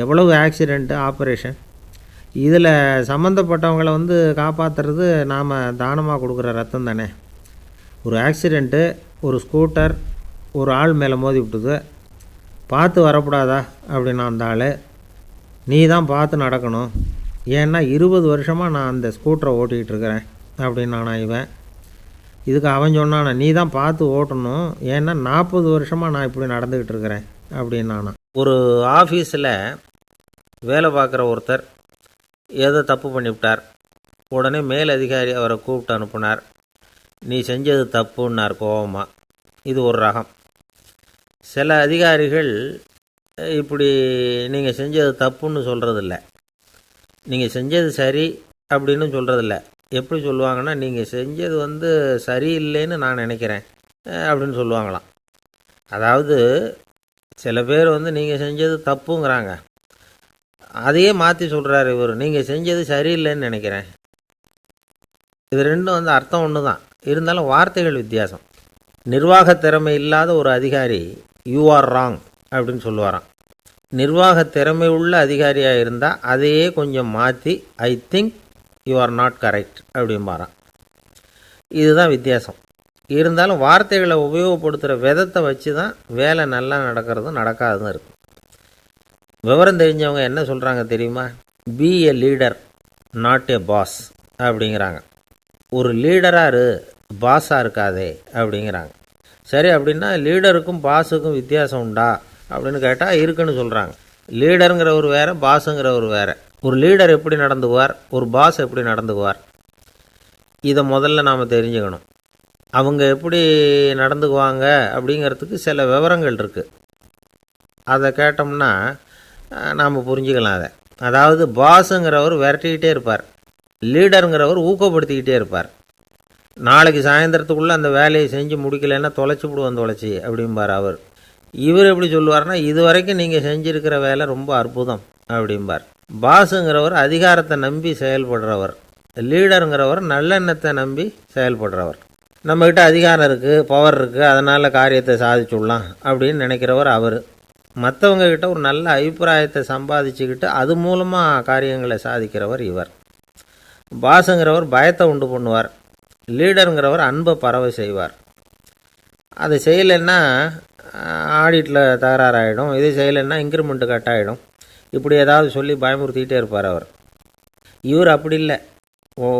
எவ்வளவு ஆக்சிடெண்ட்டு, ஆப்ரேஷன், இதில் சம்மந்தப்பட்டவங்களை காப்பாற்றுறது நாம் தானமாக கொடுக்குற ரத்தம் தானே. ஒரு ஆக்சிடெண்ட்டு, ஒரு ஸ்கூட்டர் ஒரு ஆள் மேலே மோதி விட்டுது, பார்த்து வரக்கூடாதா அப்படின்னா அந்த ஆள், நீ தான் பார்த்து நடக்கணும், ஏன்னா 20 வருஷமாக நான் அந்த ஸ்கூட்டரை ஓட்டிகிட்டு இருக்கிறேன் அப்படின்னானா இவன். இதுக்கு அவன் சொன்னானா, நீ தான் பார்த்து ஓட்டணும், ஏன்னா 40 வருஷமாக நான் இப்படி நடந்துக்கிட்டு இருக்கிறேன் அப்படின்னானா. ஒரு ஆஃபீஸில் வேலை பார்க்குற ஒருத்தர் ஏதோ தப்பு பண்ணிவிட்டார். உடனே மேலதிகாரி அவரை கூப்பிட்டு அனுப்புனார். நீ செஞ்சது தப்புன்னார் கோபமாக. இது ஒரு ரகம். சில அதிகாரிகள் இப்படி நீங்கள் செஞ்சது தப்புன்னு சொல்கிறதில்ல, நீங்கள் செஞ்சது சரி அப்படின்னு சொல்கிறதில்ல. எப்படி சொல்லுவாங்கன்னா, நீங்கள் செஞ்சது சரியில்லைன்னு நான் நினைக்கிறேன் அப்படின்னு சொல்லுவாங்களாம். அதாவது சில பேர் நீங்கள் செஞ்சது தப்புங்கிறாங்க, அதையே மாற்றி சொல்கிறாரு இவர், நீங்கள் செஞ்சது சரியில்லைன்னு நினைக்கிறேன். இது ரெண்டும் அர்த்தம் ஒன்று தான், இருந்தாலும் வார்த்தைகள் வித்தியாசம். நிர்வாக திறமை இல்லாத ஒரு அதிகாரி யூ ஆர் ராங் அப்படின்னு சொல்லுவாராம். நிர்வாக திறமை உள்ள அதிகாரியாக இருந்தால் அதையே கொஞ்சம் மாற்றி I think you are not correct அப்படிம்பாரான். இதுதான் வித்தியாசம். இருந்தாலும் வார்த்தைகளை உபயோகப்படுத்துகிற விதத்தை வச்சு தான் வேலை நல்லா நடக்கிறதும் நடக்காததும் இருக்குது. விவரம் தெரிஞ்சவங்க என்ன சொல்கிறாங்க தெரியுமா? Be a leader not a boss அப்படிங்கிறாங்க. ஒரு லீடராக இரு, பாஸாக இருக்காதே அப்படிங்கிறாங்க. சரி, அப்படின்னா லீடருக்கும் பாஸுக்கும் வித்தியாசம் உண்டா அப்படின்னு கேட்டால் இருக்குன்னு சொல்கிறாங்க. லீடருங்கிறவர் வேறு, பாஸுங்கிறவர் வேறு. ஒரு லீடர் எப்படி நடந்துக்குவார், ஒரு பாஸ் எப்படி நடந்துக்குவார், இதை முதல்ல நாம் தெரிஞ்சுக்கணும். அவங்க எப்படி நடந்துக்குவாங்க அப்படிங்கிறதுக்கு சில விவரங்கள் இருக்குது. அதை கேட்டோம்னா நாம் புரிஞ்சுக்கலாம் அதை. அதாவது பாஸுங்கிறவர் விரட்டிக்கிட்டே இருப்பார், லீடருங்கிறவர் ஊக்கப்படுத்திக்கிட்டே இருப்பார். நாளைக்கு சாயந்தரத்துக்குள்ளே அந்த வேலையை செஞ்சு முடிக்கலைன்னா தொலைச்சி விடுவோம் தொலைச்சி அப்படிம்பார் அவர். இவர் எப்படி சொல்லுவார்னா, இது வரைக்கும் நீங்கள் செஞ்சுருக்கிற வேலை ரொம்ப அற்புதம் அப்படிம்பார். பாஸுங்கிறவர் அதிகாரத்தை நம்பி செயல்படுறவர், லீடருங்கிறவர் நல்லெண்ணத்தை நம்பி செயல்படுறவர். நம்மக்கிட்ட அதிகாரம் இருக்குது, பவர் இருக்குது, அதனால் காரியத்தை சாதிச்சுடலாம் அப்படின்னு நினைக்கிறவர் அவர். மற்றவங்க கிட்ட ஒரு நல்ல அபிப்பிராயத்தை சம்பாதிச்சுக்கிட்டு அது மூலமாக காரியங்களை சாதிக்கிறவர் இவர். பாஸுங்கிறவர் பயத்தை உண்டு பண்ணுவார். லீடருங்கிறவர் அன்பை பரவ செய்வார். அதை செய்யலைன்னா ஆடிட்டில் தகராறாயிடும், இது செய்யலைன்னா இன்க்ரிமெண்ட்டு கட் ஆகிடும், இப்படி ஏதாவது சொல்லி பயமுறுத்திக்கிட்டே இருப்பார் அவர். இவர் அப்படி இல்லை.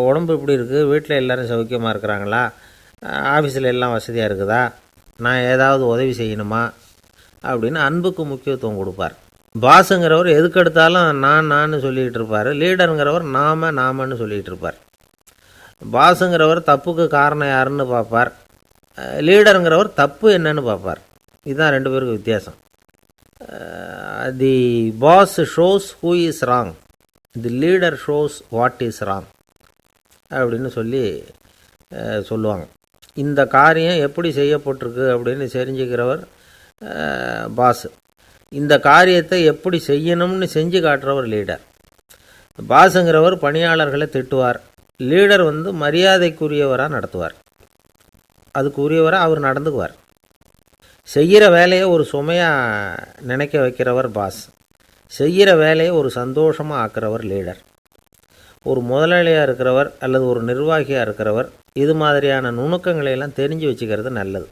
உடம்பு இப்படி இருக்குது, வீட்டில் எல்லோரும் சௌக்கியமாக இருக்கிறாங்களா, ஆஃபீஸில் எல்லாம் வசதியாக இருக்குதா, நான் ஏதாவது உதவி செய்யணுமா அப்படின்னு அன்புக்கு முக்கியத்துவம் கொடுப்பார். பாஸுங்கிறவர் எதுக்கெடுத்தாலும் நான் சொல்லிகிட்டு இருப்பார். லீடருங்கிறவர் நாமன்னு சொல்லிகிட்டு இருப்பார். பாஸுங்கிறவர் தப்புக்கு காரணம் யாருன்னு பார்ப்பார். லீடருங்கிறவர் தப்பு என்னன்னு பார்ப்பார். இதுதான் ரெண்டு பேருக்கு வித்தியாசம். The boss shows who is wrong, the leader shows what is wrong அப்படின்னு சொல்லுவாங்க. இந்த காரியம் எப்படி செய்யப்பட்டிருக்கு அப்படின்னு தெரிஞ்சுக்கிறவர் பாஸ். இந்த காரியத்தை எப்படி செய்யணும்னு செஞ்சு காட்டுறவர் லீடர். பாஸுங்கிறவர் பணியாளர்களை திட்டுவார். லீடர் மரியாதைக்குரியவராக நடத்துவார். அதுக்குரியவராக அவர் நடந்துக்குவார். செய்கிற வேலையை ஒரு சுமையாக நினைக்க வைக்கிறவர் பாஸ். செய்கிற வேலையை ஒரு சந்தோஷமாக ஆக்கிறவர் லீடர். ஒரு முதலாளியாக இருக்கிறவர் அல்லது ஒரு நிர்வாகியாக இருக்கிறவர் இது மாதிரியான நுணுக்கங்களையெல்லாம் தெரிஞ்சு வச்சுக்கிறது நல்லது.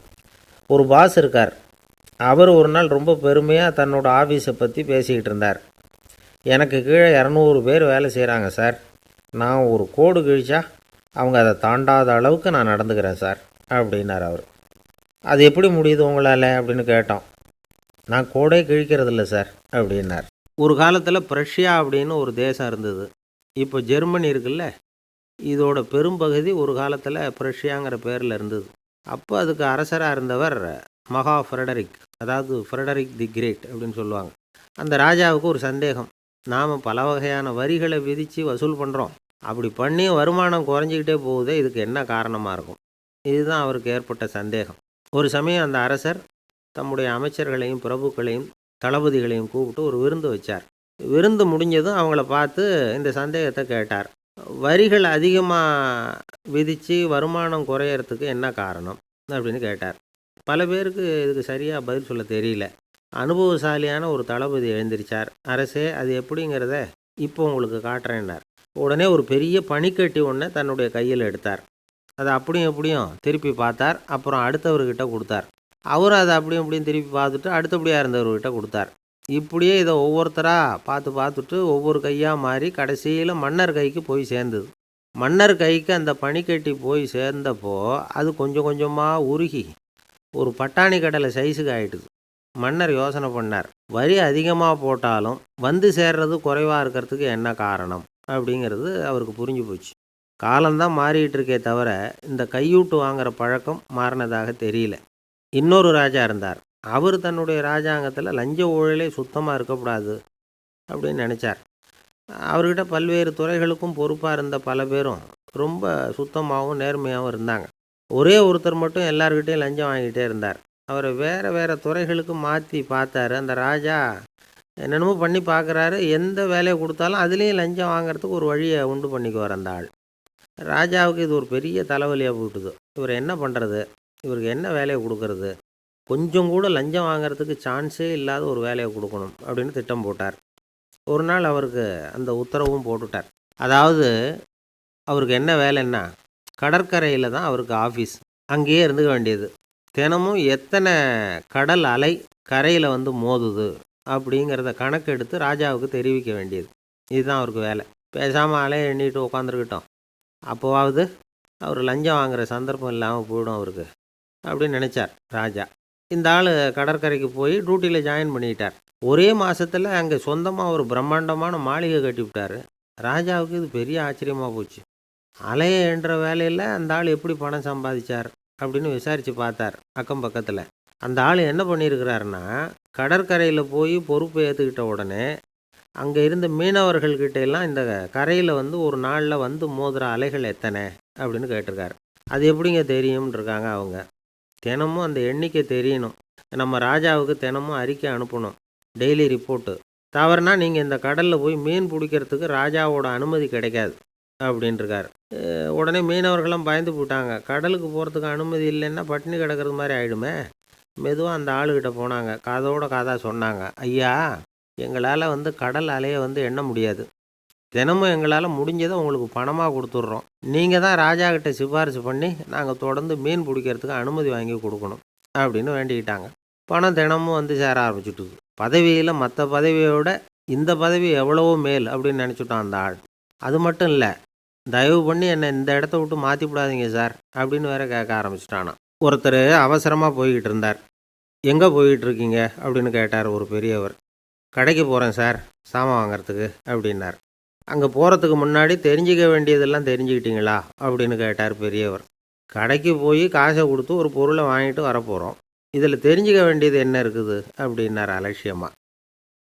ஒரு பாஸ் இருக்கார். அவர் ஒரு நாள் ரொம்ப பெருமையாக தன்னோட ஆஃபீஸை பற்றி பேசிக்கிட்டு இருந்தார். எனக்கு கீழே 200 பேர் வேலை செய்கிறாங்க சார். நான் ஒரு கோடு கிழிச்சா அவங்க அதை தாண்டாத அளவுக்கு நான் நடந்துக்கிறேன் சார் அப்படின்னார் அவர். அது எப்படி முடியுது உங்களால் அப்படின்னு கேட்டோம். நான் கோடே கிழிக்கிறதில்ல சார் அப்படின்னார். ஒரு காலத்தில் பிரஷ்யா அப்படின்னு ஒரு தேசம் இருந்தது. இப்போ ஜெர்மனி இருக்குல்ல, இதோட பெரும்பகுதி ஒரு காலத்தில் பிரஷ்யாங்கிற பேரில் இருந்தது. அப்போ அதுக்கு அரசராக இருந்தவர் மகா ஃப்ரெடரிக், அதாவது ஃப்ரெடரிக் தி கிரேட் அப்படின்னு சொல்லுவாங்க. அந்த ராஜாவுக்கு ஒரு சந்தேகம். நாம் பல வகையான வரிகளை விதித்து வசூல் பண்ணுறோம், அப்படி பண்ணி வருமானம் குறைஞ்சிக்கிட்டே போகுதே, இதுக்கு என்ன காரணமாக இருக்கும்? இதுதான் அவருக்கு ஏற்பட்ட சந்தேகம். ஒரு சமயம் அந்த அரசர் தம்முடைய அமைச்சர்களையும் பிரபுக்களையும் தளபதிகளையும் கூப்பிட்டு ஒரு விருந்து வச்சார். விருந்து முடிஞ்சதும் அவங்கள பார்த்து இந்த சந்தேகத்தை கேட்டார். வரிகள் அதிகமாக விதித்து வருமானம் குறையறதுக்கு என்ன காரணம் அப்படின்னு கேட்டார். பல பேருக்கு இதுக்கு சரியாக பதில் சொல்ல தெரியல. அனுபவசாலியான ஒரு தளபதி எழுந்திரிச்சார். அரசே, அது எப்படிங்கிறத இப்போ உங்களுக்கு காட்டுறேன்னார். உடனே ஒரு பெரிய பனிக்கட்டி ஒன்றை தன்னுடைய கையில் எடுத்தார். அதை அப்படியும் எப்படியும் திருப்பி பார்த்தார். அப்புறம் அடுத்தவர்கிட்ட கொடுத்தார். அவரும் அதை அப்படியும் எப்படியும் திருப்பி பார்த்துட்டு அடுத்தபடியாக இருந்தவர்கிட்ட கொடுத்தார். இப்படியே இதை ஒவ்வொருத்தராக பார்த்துட்டு ஒவ்வொரு கையாக மாறி கடைசியில் மன்னர் கைக்கு போய் சேர்ந்தது. மன்னர் கைக்கு அந்த பனிக்கட்டி போய் சேர்ந்தப்போ அது கொஞ்சம் கொஞ்சமாக உருகி ஒரு பட்டாணி கடலை சைஸுக்கு ஆகிட்டுது. மன்னர் யோசனை பண்ணார். வரி அதிகமாக போட்டாலும் வந்து சேர்றது குறைவாக இருக்கிறதுக்கு என்ன காரணம் அப்படிங்கிறது அவருக்கு புரிஞ்சு போச்சு. காலம்தான் மாறிட்டு இருக்கே தவிர இந்த கையூட்டு வாங்குகிற பழக்கம் மாறினதாக தெரியல. இன்னொரு ராஜா இருந்தார். அவர் தன்னுடைய ராஜாங்கத்தில் லஞ்ச ஊழலே சுத்தமாக இருக்கக்கூடாது அப்படின்னு நினச்சார். அவர்கிட்ட பல்வேறு துறைகளுக்கும் பொறுப்பாக இருந்த பல பேரும் ரொம்ப சுத்தமாகவும் நேர்மையாகவும் இருந்தாங்க. ஒரே ஒருத்தர் மட்டும் எல்லார்கிட்டையும் லஞ்சம் வாங்கிட்டே இருந்தார். அவரை வேறு துறைகளுக்கு மாற்றி பார்த்தாரு. அந்த ராஜா என்னென்னமோ பண்ணி பார்க்குறாரு. எந்த வேலையை கொடுத்தாலும் அதுலேயும் லஞ்சம் வாங்கிறதுக்கு ஒரு வழியை உண்டு பண்ணிக்குவார் அந்த ஆள். ராஜாவுக்கு இது ஒரு பெரிய தலைவலியாக போட்டுது. இவர் என்ன பண்ணுறது, இவருக்கு என்ன வேலையை கொடுக்கறது, கொஞ்சம் கூட லஞ்சம் வாங்கிறதுக்கு சான்ஸே இல்லாத ஒரு வேலையை கொடுக்கணும் அப்படின்னு திட்டம் போட்டார். ஒரு நாள் அவருக்கு அந்த உத்தரவும் போட்டுட்டார். அதாவது அவருக்கு என்ன வேலைன்னா, கடற்கரையில் தான் அவருக்கு ஆஃபீஸ். அங்கேயே இருந்துக்க வேண்டியது. தினமும் எத்தனை கடல் அலை கரையில் மோதுது அப்படிங்கிறத கணக்கெடுத்து ராஜாவுக்கு தெரிவிக்க வேண்டியது. இதுதான் அவருக்கு வேலை. பேசாமல் அலையை எண்ணிட்டு உட்காந்துருக்கிட்டோம், அப்போவாவது அவர் லஞ்சம் வாங்குகிற சந்தர்ப்பம் இல்லாமல் போயிடும் அவருக்கு அப்படின்னு நினச்சார் ராஜா. இந்த ஆள் கடற்கரைக்கு போய் டியூட்டியில் ஜாயின் பண்ணிக்கிட்டார். ஒரே மாதத்தில் அங்கே சொந்தமாக ஒரு பிரம்மாண்டமான மாளிகை கட்டிவிட்டார். ராஜாவுக்கு இது பெரிய ஆச்சரியமாக போச்சு. அலையை என்ற வேலையில் அந்த ஆள் எப்படி பணம் சம்பாதிச்சார் அப்படின்னு விசாரித்து பார்த்தார் அக்கம் பக்கத்தில். அந்த ஆள் என்ன பண்ணியிருக்கிறாருன்னா, கடற்கரையில் போய் பொறுப்பு ஏற்றுக்கிட்ட உடனே அங்கே இருந்த மீனவர்கள்கிட்ட எல்லாம் இந்த கரையில் ஒரு நாளில் மோதுகிற அலைகள் எத்தனை அப்படின்னு கேட்டிருக்காரு. அது எப்படிங்க தெரியும்னு இருக்காங்க அவங்க. தினமும் அந்த எண்ணிக்கை தெரியணும். நம்ம ராஜாவுக்கு தினமும் அறிக்கை அனுப்பணும், டெய்லி ரிப்போர்ட்டு. தவறுனா நீங்கள் இந்த கடலில் போய் மீன் பிடிக்கிறதுக்கு ராஜாவோட அனுமதி கிடைக்காது அப்படின்ட்டுருக்காரு. உடனே மீனவர்களும் பயந்து போட்டாங்க. கடலுக்கு போகிறதுக்கு அனுமதி இல்லைன்னா பட்டினி கிடக்கிறது மாதிரி ஆகிடுமே, மெதுவாக அந்த ஆளுகிட்ட போனாங்க. காதோட காதாக சொன்னாங்க, ஐயா, எங்களால் கடல் அலையை எண்ண முடியாது. தினமும் எங்களால் முடிஞ்சதை உங்களுக்கு பணமாக கொடுத்துட்றோம். நீங்கள் தான் ராஜா கிட்ட சிபாரிசு பண்ணி நாங்கள் தொடர்ந்து மீன் பிடிக்கிறதுக்கு அனுமதி வாங்கி கொடுக்கணும் அப்படின்னு வேண்டிக்கிட்டாங்க. பணம் தினமும் சேர ஆரம்பிச்சுட்டுது. பதவியில் மற்ற பதவியோட இந்த பதவி எவ்வளவோ மேல் அப்படின்னு நினச்சிட்டான் அந்த ஆள். அது மட்டும் இல்லை, தயவு பண்ணி என்னை இந்த இடத்த விட்டு மாற்றி விடாதீங்க சார் அப்படின்னு வேற கேட்க ஆரம்பிச்சிட்டானான். ஒருத்தர் அவசரமாக போய்கிட்டு இருந்தார். எங்கே போய்கிட்டு இருக்கீங்க அப்படின்னு கேட்டார் ஒரு பெரியவர். கடைக்கு போகிறேன் சார், சாமான் வாங்கிறதுக்கு அப்படின்னார். அங்கே போகிறதுக்கு முன்னாடி தெரிஞ்சிக்க வேண்டியதெல்லாம் தெரிஞ்சுக்கிட்டீங்களா அப்படின்னு கேட்டார் பெரியவர். கடைக்கு போய் காசை கொடுத்து ஒரு பொருளை வாங்கிட்டு வரப்போகிறோம், இதில் தெரிஞ்சிக்க வேண்டியது என்ன இருக்குது அப்படின்னார் அலட்சியமாக.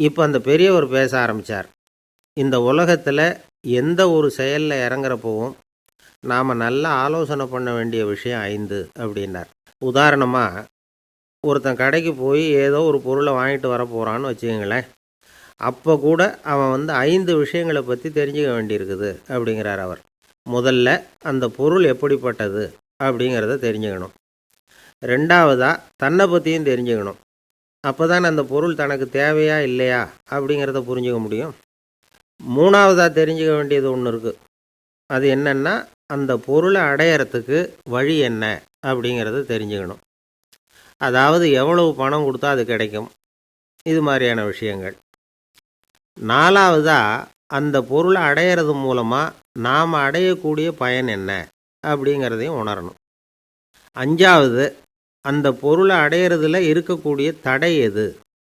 இப்போ அந்த பெரியவர் பேச ஆரம்பித்தார். இந்த உலகத்தில் எந்த ஒரு செயலில் இறங்குறப்போவும் நாம் நல்லா ஆலோசனை பண்ண வேண்டிய விஷயம் 5 அப்படின்னார். உதாரணமாக, ஒருத்தன் கடைக்கு போய் ஏதோ ஒரு பொருளை வாங்கிட்டு வர போகிறான்னு வச்சுக்கங்களேன். அப்போ கூட அவன் 5 விஷயங்களை பற்றி தெரிஞ்சுக்க வேண்டியிருக்குது அப்படிங்கிறார் அவர். முதல்ல அந்த பொருள் எப்படிப்பட்டது அப்படிங்கிறத தெரிஞ்சுக்கணும். ரெண்டாவதாக தன்னை பற்றியும் தெரிஞ்சுக்கணும். அப்போ தான் அந்த பொருள் தனக்கு தேவையா இல்லையா அப்படிங்கிறத புரிஞ்சுக்க முடியும். மூணாவதாக தெரிஞ்சுக்க வேண்டியது ஒன்று இருக்குது. அது என்னென்னா, அந்த பொருளை அடையிறதுக்கு வழி என்ன அப்படிங்கிறத தெரிஞ்சுக்கணும். அதாவது எவ்வளவு பணம் கொடுத்தா அது கிடைக்கும், இது மாதிரியான விஷயங்கள். நாலாவதாக அந்த பொருளை அடையிறது மூலமாக நாம் அடையக்கூடிய பயன் என்ன அப்படிங்கிறதையும் உணரணும். அஞ்சாவது, அந்த பொருளை அடையிறதுல இருக்கக்கூடிய தடை எது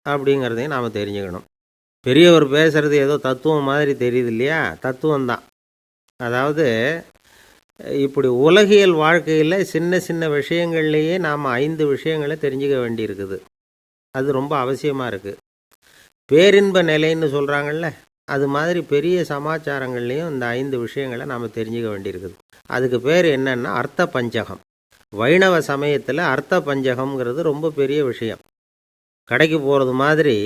அப்படிங்கிறதையும் நாம் தெரிஞ்சுக்கணும். பெரியவர் பேசுகிறது ஏதோ தத்துவம் மாதிரி தெரியுது இல்லையா? தத்துவம்தான். அதாவது இப்படி உலகியல் வாழ்க்கையில் சின்ன சின்ன விஷயங்கள்லேயே நாம் 5 விஷயங்களை தெரிஞ்சுக்க வேண்டியிருக்குது. அது ரொம்ப அவசியமாக இருக்குது. பேரின்ப நிலைன்னு சொல்கிறாங்கள்ல, அது மாதிரி பெரிய சமாச்சாரங்கள்லேயும் இந்த 5 விஷயங்களை நாம் தெரிஞ்சுக்க வேண்டியிருக்குது. அதுக்கு பேர் என்னன்னா அர்த்த பஞ்சகம். வைணவ சமயத்தில் அர்த்த பஞ்சகம்ங்கிறது ரொம்ப பெரிய விஷயம். கடைக்கு போகிறது மாதிரி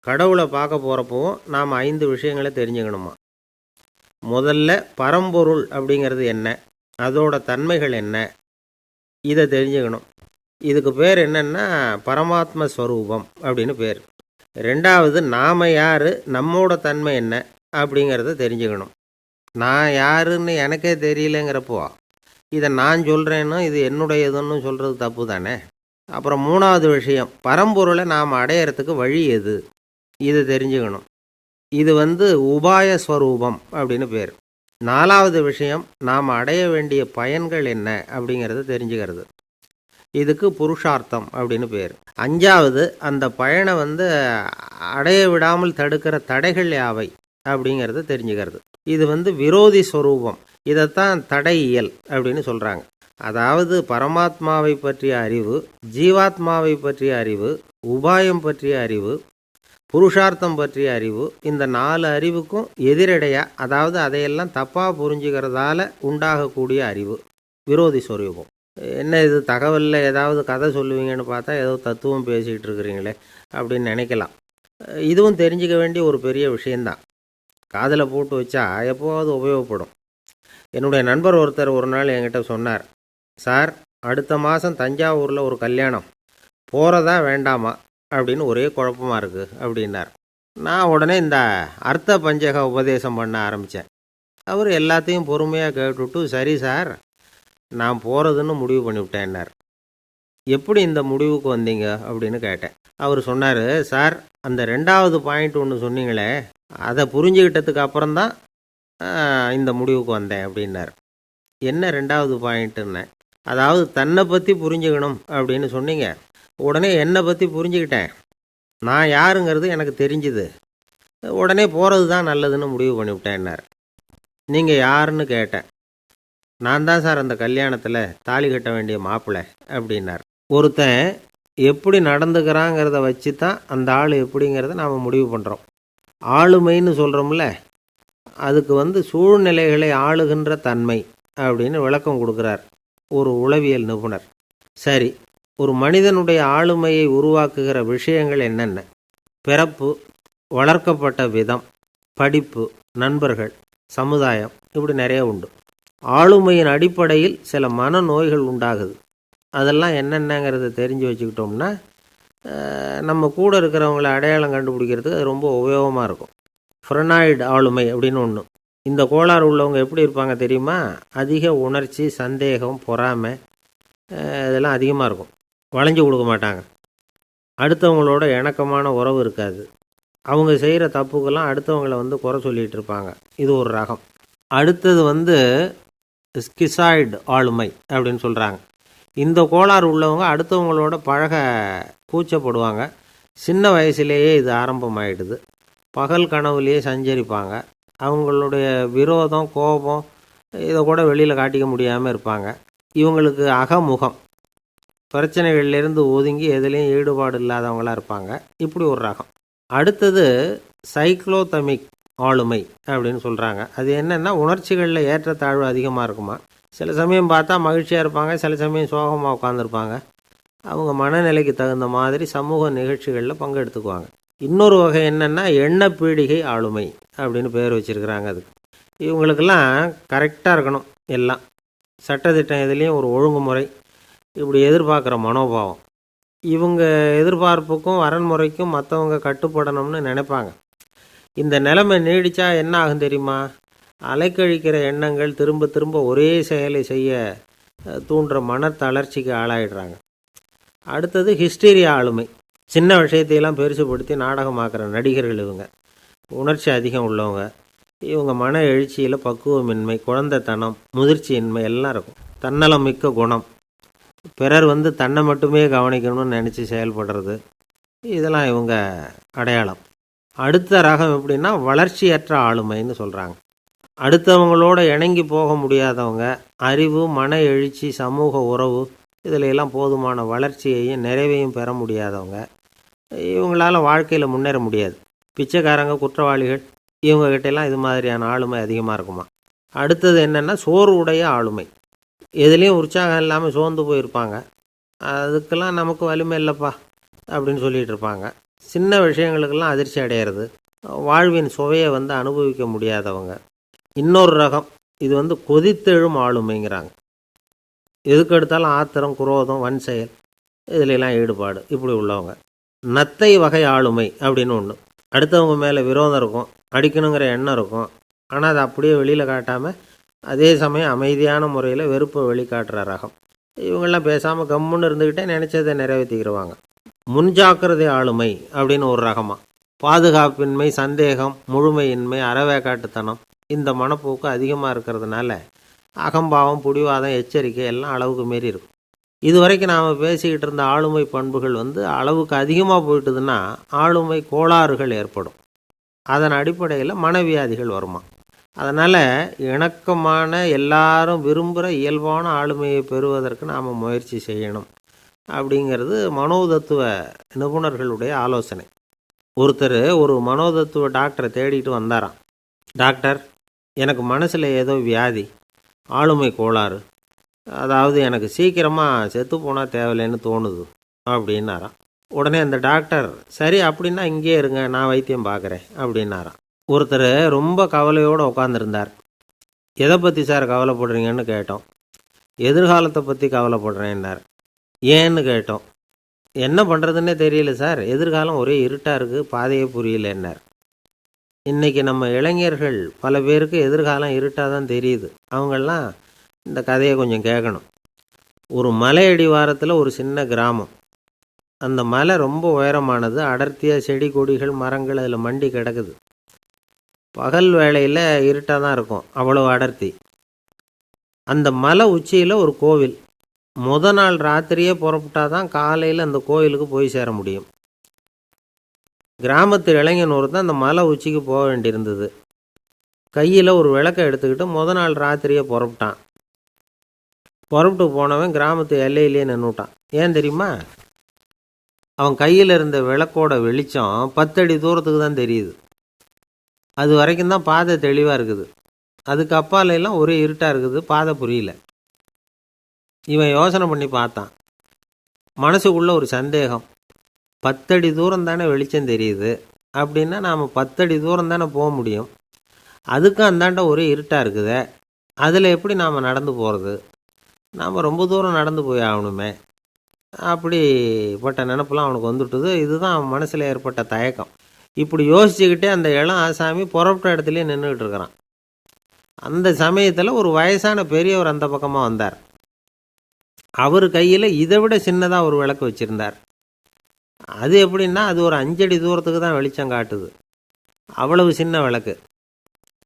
கடவுளை பார்க்க போகிறப்பவும் நாம் 5 விஷயங்களை தெரிஞ்சுக்கணுமா. முதல்ல பரம்பொருள் அப்படிங்கிறது என்ன, அதோட தன்மைகள் என்ன, இதை தெரிஞ்சுக்கணும். இதுக்கு பேர் என்னென்னா பரமாத்ம ஸ்வரூபம் அப்படின்னு பேர். ரெண்டாவது, நாம் யார், நம்மோட தன்மை என்ன அப்படிங்கிறத தெரிஞ்சுக்கணும். நான் யாருன்னு எனக்கே தெரியலங்கிறப்போ இதை நான் சொல்கிறேன்னு இது என்னுடையதுன்னு சொல்கிறது தப்பு தானே. அப்புறம் மூணாவது விஷயம், பரம்பொருளை நாம் அடையிறதுக்கு வழி எது, இதை தெரிஞ்சுக்கணும். இது உபாய ஸ்வரூபம் அப்படின்னு பேர். நாலாவது விஷயம், நாம் அடைய வேண்டிய பயன்கள் என்ன அப்படிங்கிறத தெரிஞ்சுக்கிறது. இதுக்கு புருஷார்த்தம் அப்படின்னு பேர். அஞ்சாவது, அந்த பயனை அடைய விடாமல் தடுக்கிற தடைகள் யாவை அப்படிங்கிறத தெரிஞ்சுக்கிறது. இது விரோதி ஸ்வரூபம். இதைத்தான் தடையியல் அப்படின்னு சொல்கிறாங்க. அதாவது பரமாத்மாவை பற்றிய அறிவு, ஜீவாத்மாவை பற்றிய அறிவு, உபாயம் பற்றிய அறிவு, புருஷார்த்தம் பற்றிய அறிவு, இந்த 4 அறிவுக்கும் எதிரடையாக, அதாவது அதையெல்லாம் தப்பாக புரிஞ்சுக்கிறதால உண்டாகக்கூடிய அறிவு விரோதி ஸ்வரூபம். என்ன இது தகவலில் ஏதாவது கதை சொல்லுவீங்கன்னு பார்த்தா ஏதோ தத்துவம் பேசிகிட்டு இருக்கிறீங்களே அப்படின்னு நினைக்கலாம். இதுவும் தெரிஞ்சிக்க வேண்டிய ஒரு பெரிய விஷயந்தான். காதில் போட்டு வச்சா எப்போவாவது உபயோகப்படும். என்னுடைய நண்பர் ஒருத்தர் ஒரு நாள் என்கிட்ட சொன்னார், சார், அடுத்த மாதம் தஞ்சாவூரில் ஒரு கல்யாணம், போகிறதா வேண்டாமா அப்படின்னு ஒரே குழப்பமாக இருக்குது அப்படின்னார். நான் உடனே இந்த அர்த்த பஞ்சக உபதேசம் பண்ண ஆரம்பித்தேன். அவர் எல்லாத்தையும் பொறுமையாக கேட்டுவிட்டு, சரி சார், நான் போகிறதுன்னு முடிவு பண்ணிவிட்டேன்னார். எப்படி இந்த முடிவுக்கு வந்தீங்க அப்படின்னு கேட்டேன். அவர் சொன்னார், சார், அந்த 2வது பாயிண்ட் ஒன்று சொன்னீங்களே, அதை புரிஞ்சுக்கிட்டதுக்கு அப்புறம்தான் இந்த முடிவுக்கு வந்தேன் அப்படின்னார். என்ன 2வது பாயிண்ட்டுன்னு? அதாவது தன்னை பற்றி புரிஞ்சுக்கணும் அப்படின்னு சொன்னீங்க. உடனே என்னை பற்றி புரிஞ்சுக்கிட்டேன், நான் யாருங்கிறது எனக்கு தெரிஞ்சுது, உடனே போகிறது தான் நல்லதுன்னு முடிவு பண்ணிவிட்டேன்னார். நீங்கள் யாருன்னு கேட்டேன். நான் தான் சார் அந்த கல்யாணத்தில் தாலி கட்ட வேண்டிய மாப்பிள்ளை அப்படின்னார். ஒருத்தன் எப்படி நடந்துக்கிறாங்கிறத வச்சு தான் அந்த ஆள் எப்படிங்கிறத நாம் முடிவு பண்ணுறோம். ஆளுமைன்னு சொல்கிறோம்ல, அதுக்கு சூழ்நிலைகளை ஆளுகின்ற தன்மை அப்படின்னு விளக்கம் கொடுக்குறார் ஒரு உளவியல் நிபுணர். சரி, ஒரு மனிதனுடைய ஆளுமையை உருவாக்குகிற விஷயங்கள் என்னென்ன? பிறப்பு, வளர்க்கப்பட்ட விதம், படிப்பு, நண்பர்கள், சமுதாயம், இப்படி நிறைய உண்டு. ஆளுமையின் அடிப்படையில் சில மனநோய்கள் உண்டாகுது. அதெல்லாம் என்னென்னங்கிறத தெரிஞ்சு வச்சுக்கிட்டோம்னா நம்ம கூட இருக்கிறவங்கள அடையாளம் கண்டுபிடிக்கிறதுக்கு அது ரொம்ப உபயோகமாக இருக்கும். ஃப்ரெனாய்டு ஆளுமை அப்படின்னு ஒன்று. இந்த கோளாறு உள்ளவங்க எப்படி இருப்பாங்க தெரியுமா? அதிக உணர்ச்சி, சந்தேகம், பொறாமை இதெல்லாம் அதிகமாக இருக்கும். வளைஞ்சு கொடுக்க மாட்டாங்க. அடுத்தவங்களோட இணக்கமான உறவு இருக்காது. அவங்க செய்கிற தப்புக்கெல்லாம் அடுத்தவங்களை குறை சொல்லிகிட்டு இருப்பாங்க. இது ஒரு ரகம். அடுத்தது ஸ்கிசாய்டு ஆளுமை அப்படின்னு சொல்கிறாங்க. இந்த கோளாறு உள்ளவங்க அடுத்தவங்களோட பழக கூச்சப்படுவாங்க. சின்ன வயசுலேயே இது ஆரம்பமாயிடுது. பகல் கனவுலேயே சஞ்சரிப்பாங்க. அவங்களுடைய விரோதம், கோபம் இதை கூட வெளியில் காட்டிக்க முடியாமல் இருப்பாங்க. இவங்களுக்கு அகமுகம், பிரச்சனைகள்லேருந்து ஒதுங்கி எதுலேயும் ஈடுபாடு இல்லாதவங்களாக இருப்பாங்க. இப்படி ஒரு ரகம். அடுத்தது சைக்ளோதமிக் ஆளுமை அப்படின்னு சொல்கிறாங்க. அது என்னென்னா, உணர்ச்சிகளில் ஏற்றத்தாழ்வு அதிகமாக இருக்குமா. சில சமயம் பார்த்தா மகிழ்ச்சியாக இருப்பாங்க, சில சமயம் சோகமாக உட்காந்துருப்பாங்க. அவங்க மனநிலைக்கு தகுந்த மாதிரி சமூக நிகழ்ச்சிகளில் பங்கெடுத்துக்குவாங்க. இன்னொரு வகை என்னென்னா எண்ண பீடிகை ஆளுமை அப்படின்னு பேர் வச்சுருக்கிறாங்க. அதுக்கு இவங்களுக்கெல்லாம் கரெக்டாக இருக்கணும். எல்லாம் சட்டத்திட்டம் எதுலேயும் ஒரு ஒழுங்குமுறை, இப்படி எதிர்பார்க்குற மனோபாவம். இவங்க எதிர்பார்ப்புக்கும் வரன்முறைக்கும் மற்றவங்க கட்டுப்படணும்னு நினைப்பாங்க. இந்த நிலைமை நீடித்தா என்ன ஆகும் தெரியுமா? அலைக்கழிக்கிற எண்ணங்கள் திரும்ப திரும்ப ஒரே செயலை செய்ய தூண்டுற மனத்தளர்ச்சிக்கு ஆளாயிடுறாங்க. அடுத்தது ஹிஸ்டீரியா ஆளுமை. சின்ன விஷயத்தையெல்லாம் பெருசுப்படுத்தி நாடகமாக்குற நடிகர்கள் இவங்க. உணர்ச்சி அதிகம் உள்ளவங்க. இவங்க மன எழுச்சியில் பக்குவமின்மை, குழந்தைத்தனம், முதிர்ச்சியின்மை எல்லாம் இருக்கும். தன்னலம் மிக்க குணம். பிறர் தன்னை மட்டுமே கவனிக்கணும்னு நினச்சி செயல்படுறது, இதெல்லாம் இவங்க அடையாளம். அடுத்த ரகம் எப்படின்னா வளர்ச்சியற்ற ஆளுமைன்னு சொல்கிறாங்க. அடுத்தவங்களோட இணங்கி போக முடியாதவங்க. அறிவு, மன எழுச்சி, சமூக உறவு இதில் எல்லாம் போதுமான வளர்ச்சியையும் நிறைவையும் பெற முடியாதவங்க. இவங்களால வாழ்க்கையில் முன்னேற முடியாது. பிச்சைக்காரங்க, குற்றவாளிகள் இவங்ககிட்டெல்லாம் இது மாதிரியான ஆளுமை அதிகமாக இருக்குமா. அடுத்தது என்னென்னா சோர்வுடைய ஆளுமை. எதுலேயும் உற்சாகம் இல்லாமல் சோர்ந்து போயிருப்பாங்க. அதுக்கெல்லாம் நமக்கு வலிமை இல்லைப்பா அப்படின்னு சொல்லிகிட்டு இருப்பாங்க. சின்ன விஷயங்களுக்கெல்லாம் அதிர்ச்சி அடையிறது. வாழ்வின் சுவையை அனுபவிக்க முடியாதவங்க. இன்னொரு ரகம் இது கொதித்தெழும் ஆளுமைங்கிறாங்க. எதுக்கு எடுத்தாலும் ஆத்திரம், குரோதம், வன் செயல் இதிலெல்லாம் ஈடுபாடு, இப்படி உள்ளவங்க. நத்தை வகை ஆளுமை அப்படின்னு ஒன்று. அடுத்தவங்க மேலே விரோதம் இருக்கும், அடிக்கணுங்கிற எண்ணம் இருக்கும். ஆனால் அதை அப்படியே வெளியில் காட்டாமல் அதே சமயம் அமைதியான முறையில் வெறுப்பை வெளிக்காட்டுற ரகம். இவங்கெல்லாம் பேசாமல் கம்முன்னு இருந்துக்கிட்டே நினச்சதை நிறைவேற்றிக்கிடுவாங்க. முன்ஜாக்கிரதை ஆளுமை அப்படின்னு ஒரு ரகமாக. பாதுகாப்பின்மை, சந்தேகம், முழுமையின்மை, அறவேக்காட்டுத்தனம் இந்த மனப்போக்கு அதிகமாக இருக்கிறதுனால அகம்பாவம், புடிவாதம், எச்சரிக்கை எல்லாம் அளவுக்கு மீறி இருக்கும். இது வரைக்கும் நாம் பேசிக்கிட்டு இருந்த ஆளுமை பண்புகள் அளவுக்கு அதிகமாக போயிட்டுதுன்னா ஆளுமை கோளாறுகள் ஏற்படும். அதன் அடிப்படையில் மனவியாதிகள் வருமா. அதனால் இணக்கமான, எல்லாரும் விரும்புகிற இயல்பான ஆளுமையை பெறுவதற்கு நாம் முயற்சி செய்யணும் அப்படிங்கிறது மனோதத்துவ நிபுணர்களுடைய ஆலோசனை. ஒருத்தர் ஒரு மனோதத்துவ டாக்டரை தேடிட்டு வந்தாராம். டாக்டர், எனக்கு மனசில் ஏதோ வியாதி, ஆளுமை கோளாறு, அதாவது எனக்கு சீக்கிரமாக செத்து போனால் தேவையில்லைன்னு தோணுது அப்படின்னாராம். உடனே அந்த டாக்டர், சரி அப்படின்னா இங்கே இருங்க, நான் வைத்தியம் பார்க்குறேன் அப்படின்னாராம். ஒருத்தர் ரொம்ப கவலையோடு உட்காந்துருந்தார். எதை பற்றி சார் கவலைப்படுறீங்கன்னு கேட்டோம். எதிர்காலத்தை பற்றி கவலைப்படுறேன்னார். ஏன்னு கேட்டோம். என்ன பண்ணுறதுன்னே தெரியல சார், எதிர்காலம் ஒரே இருட்டாக இருக்குது, பாதையே புரியலன்னார். இன்றைக்கி நம்ம இளைஞர்கள் பல பேருக்கு எதிர்காலம் இருட்டாக தான் தெரியுது. அவங்கெல்லாம் இந்த கதையை கொஞ்சம் கேட்கணும். ஒரு மலை அடிவாரத்தில் ஒரு சின்ன கிராமம். அந்த மலை ரொம்ப உயரமானது. அடர்த்தியாக செடி, கொடிகள், மரங்கள் அதில் மண்டி கிடக்குது. பகல் வேளையில் இருட்டாக தான் இருக்கும், அவ்வளோ அடர்த்தி. அந்த மலை உச்சியில் ஒரு கோவில். நாள் ராத்திரியே புறப்பட்டால் தான் காலையில் அந்த கோயிலுக்கு போய் சேர முடியும். கிராமத்து இளைஞன் ஒருத்தன் அந்த மலை உச்சிக்கு போக வேண்டியிருந்தது. கையில் ஒரு விளக்கை எடுத்துக்கிட்டு நாள் ராத்திரியே புறப்பட்டான். புறப்பட்டு போனவன் கிராமத்து எல்லையிலேயே நின்றுட்டான். ஏன் தெரியுமா? அவன் கையில் இருந்த விளக்கோட வெளிச்சம் 10 அடி தூரத்துக்கு தான் தெரியுது. அது வரைக்கும் தான் பாதை தெளிவாக இருக்குது. அதுக்கு அப்பாலெல்லாம் ஒரே இருட்டாக இருக்குது, பாதை புரியல. இவன் யோசனை பண்ணி பார்த்தான். மனசுக்குள்ள ஒரு சந்தேகம். 10 அடி தூரம் தானே வெளிச்சம் தெரியுது, அப்படின்னா நாம் 10 அடி தூரம் தானே போக முடியும். அதுக்கும் அந்தாண்ட ஒரே இருட்டாக இருக்குது, அதில் எப்படி நாம் நடந்து போகிறது? நாம் ரொம்ப தூரம் நடந்து போய் ஆகணுமே, அப்படிப்பட்ட நினப்பெல்லாம் அவனுக்கு வந்துவிட்டுது. இதுதான் அவன் மனசில் ஏற்பட்ட தயக்கம். இப்படி யோசிச்சுக்கிட்டே அந்த இளம் ஆசாமி புறப்பட்ட இடத்துலையே நின்றுக்கிட்டு இருக்கிறான். அந்த சமயத்தில் ஒரு வயசான பெரியவர் அந்த பக்கமாக வந்தார். அவர் கையில் இதை விட சின்னதாக ஒரு விளக்கு வச்சுருந்தார். அது எப்படின்னா, அது ஒரு 5 அடி தூரத்துக்கு தான் வெளிச்சம் காட்டுது. அவ்வளவு சின்ன விளக்கு.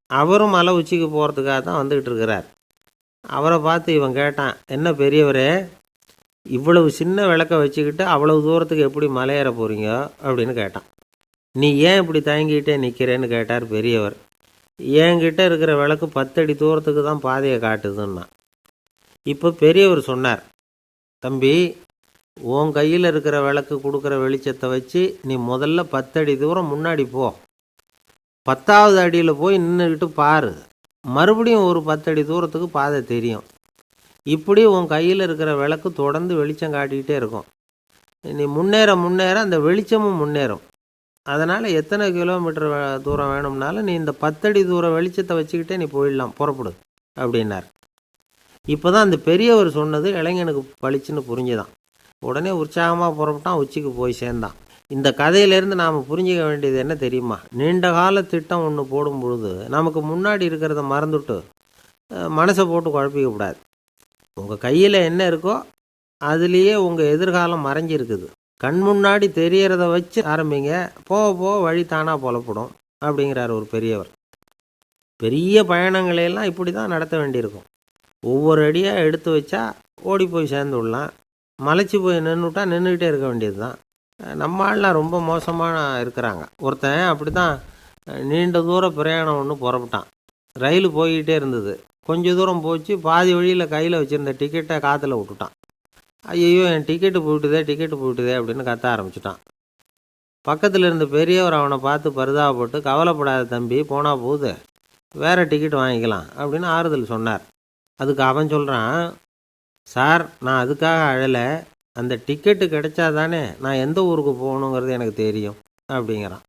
அவரும் மலை உச்சிக்கு போகிறதுக்காக தான் வந்துக்கிட்டு இருக்கிறார். அவரை பார்த்து இவன் கேட்டான், என்ன பெரியவரே, இவ்வளவு சின்ன விளக்கை வச்சுக்கிட்டு அவ்வளவு தூரத்துக்கு எப்படி மலையேற போகிறீங்க அப்படின்னு கேட்டான். நீ ஏன் இப்படி தயங்கிட்டே நிற்கிறேன்னு கேட்டார் பெரியவர். என்கிட்ட இருக்கிற விளக்கு 10 அடி தூரத்துக்கு தான் பாதையை காட்டுதுன்னா. இப்போ பெரியவர் சொன்னார், தம்பி, உன் கையில் இருக்கிற விளக்கு கொடுக்குற வெளிச்சத்தை வச்சு நீ முதல்ல 10 அடி தூரம் முன்னாடி போ. 10வது அடியில் போய் நின்றுக்கிட்டு பாரு. மறுபடியும் ஒரு 10 அடி தூரத்துக்கு பாதை தெரியும். இப்படி உன் கையில் இருக்கிற விளக்கு தொடர்ந்து வெளிச்சம் காட்டிக்கிட்டே இருக்கும். நீ முன்னேற முன்னேற அந்த வெளிச்சமும் முன்னேறும். அதனால் எத்தனை கிலோமீட்டர் தூரம் வேணும்னாலும் நீ இந்த 10 அடி தூரம் வெளிச்சத்தை வச்சுக்கிட்டே நீ போயிடலாம், புறப்படு அப்படின்னார். இப்போ தான் அந்த பெரியவர் சொன்னது இளைஞனுக்கு பளிச்சுன்னு புரிஞ்சுதான். உடனே உற்சாகமாக புறப்பட்டான், உச்சிக்கு போய் சேர்ந்தான். இந்த கதையிலேருந்து நாம் புரிஞ்சிக்க வேண்டியது என்ன தெரியுமா? நீண்ட கால திட்டம் ஒன்று போடும் பொழுது நமக்கு முன்னாடி இருக்கிறத மறந்துவிட்டு மனசை போட்டு குழப்பிக்க கூடாது. உங்கள் கையில் என்ன இருக்கோ அதுலேயே உங்கள் எதிர்காலம் மறைஞ்சிருக்குது. கண் முன்னாடி தெரியறத வச்சு ஆரம்பிங்க, போக போக வழி தானாக புலப்படும் அப்படிங்கிறார் ஒரு பெரியவர். பெரிய பயணங்களையெல்லாம் இப்படி தான் நடத்த வேண்டியிருக்கும். ஒவ்வொரு அடியாக எடுத்து வச்சா ஓடி போய் சேர்ந்து விடலாம். மலைச்சி போய் நின்றுட்டா நின்றுக்கிட்டே இருக்க வேண்டியது தான். நம்ம ஆள்லாம் ரொம்ப மோசமாக இருக்கிறாங்க. ஒருத்தன் அப்படி தான் நீண்ட தூர பிரயாணம் ஒன்று புறப்பட்டான். ரயில் போய்கிட்டே இருந்தது. கொஞ்சம் தூரம் போச்சு, பாதி வழியில் கையில் வச்சுருந்த டிக்கெட்டை காற்றுல விட்டுட்டான். ஐயோ, என் டிக்கெட்டு போயிட்டுதே அப்படின்னு கத்த ஆரம்பிச்சிட்டான். பக்கத்தில் இருந்த பெரியவர் அவனை பார்த்து பரிதாபப்பட்டு, கவலைப்படாத தம்பி, போனால் போகுது, வேறு டிக்கெட் வாங்கிக்கலாம் அப்படின்னு ஆறுதல் சொன்னார். அதுக்கு அவன் சொல்கிறான், சார், நான் அதுக்காக அழலை, அந்த டிக்கெட்டு கிடைச்சா தானே நான் எந்த ஊருக்கு போகணுங்கிறது எனக்கு தெரியும் அப்படிங்கிறான்.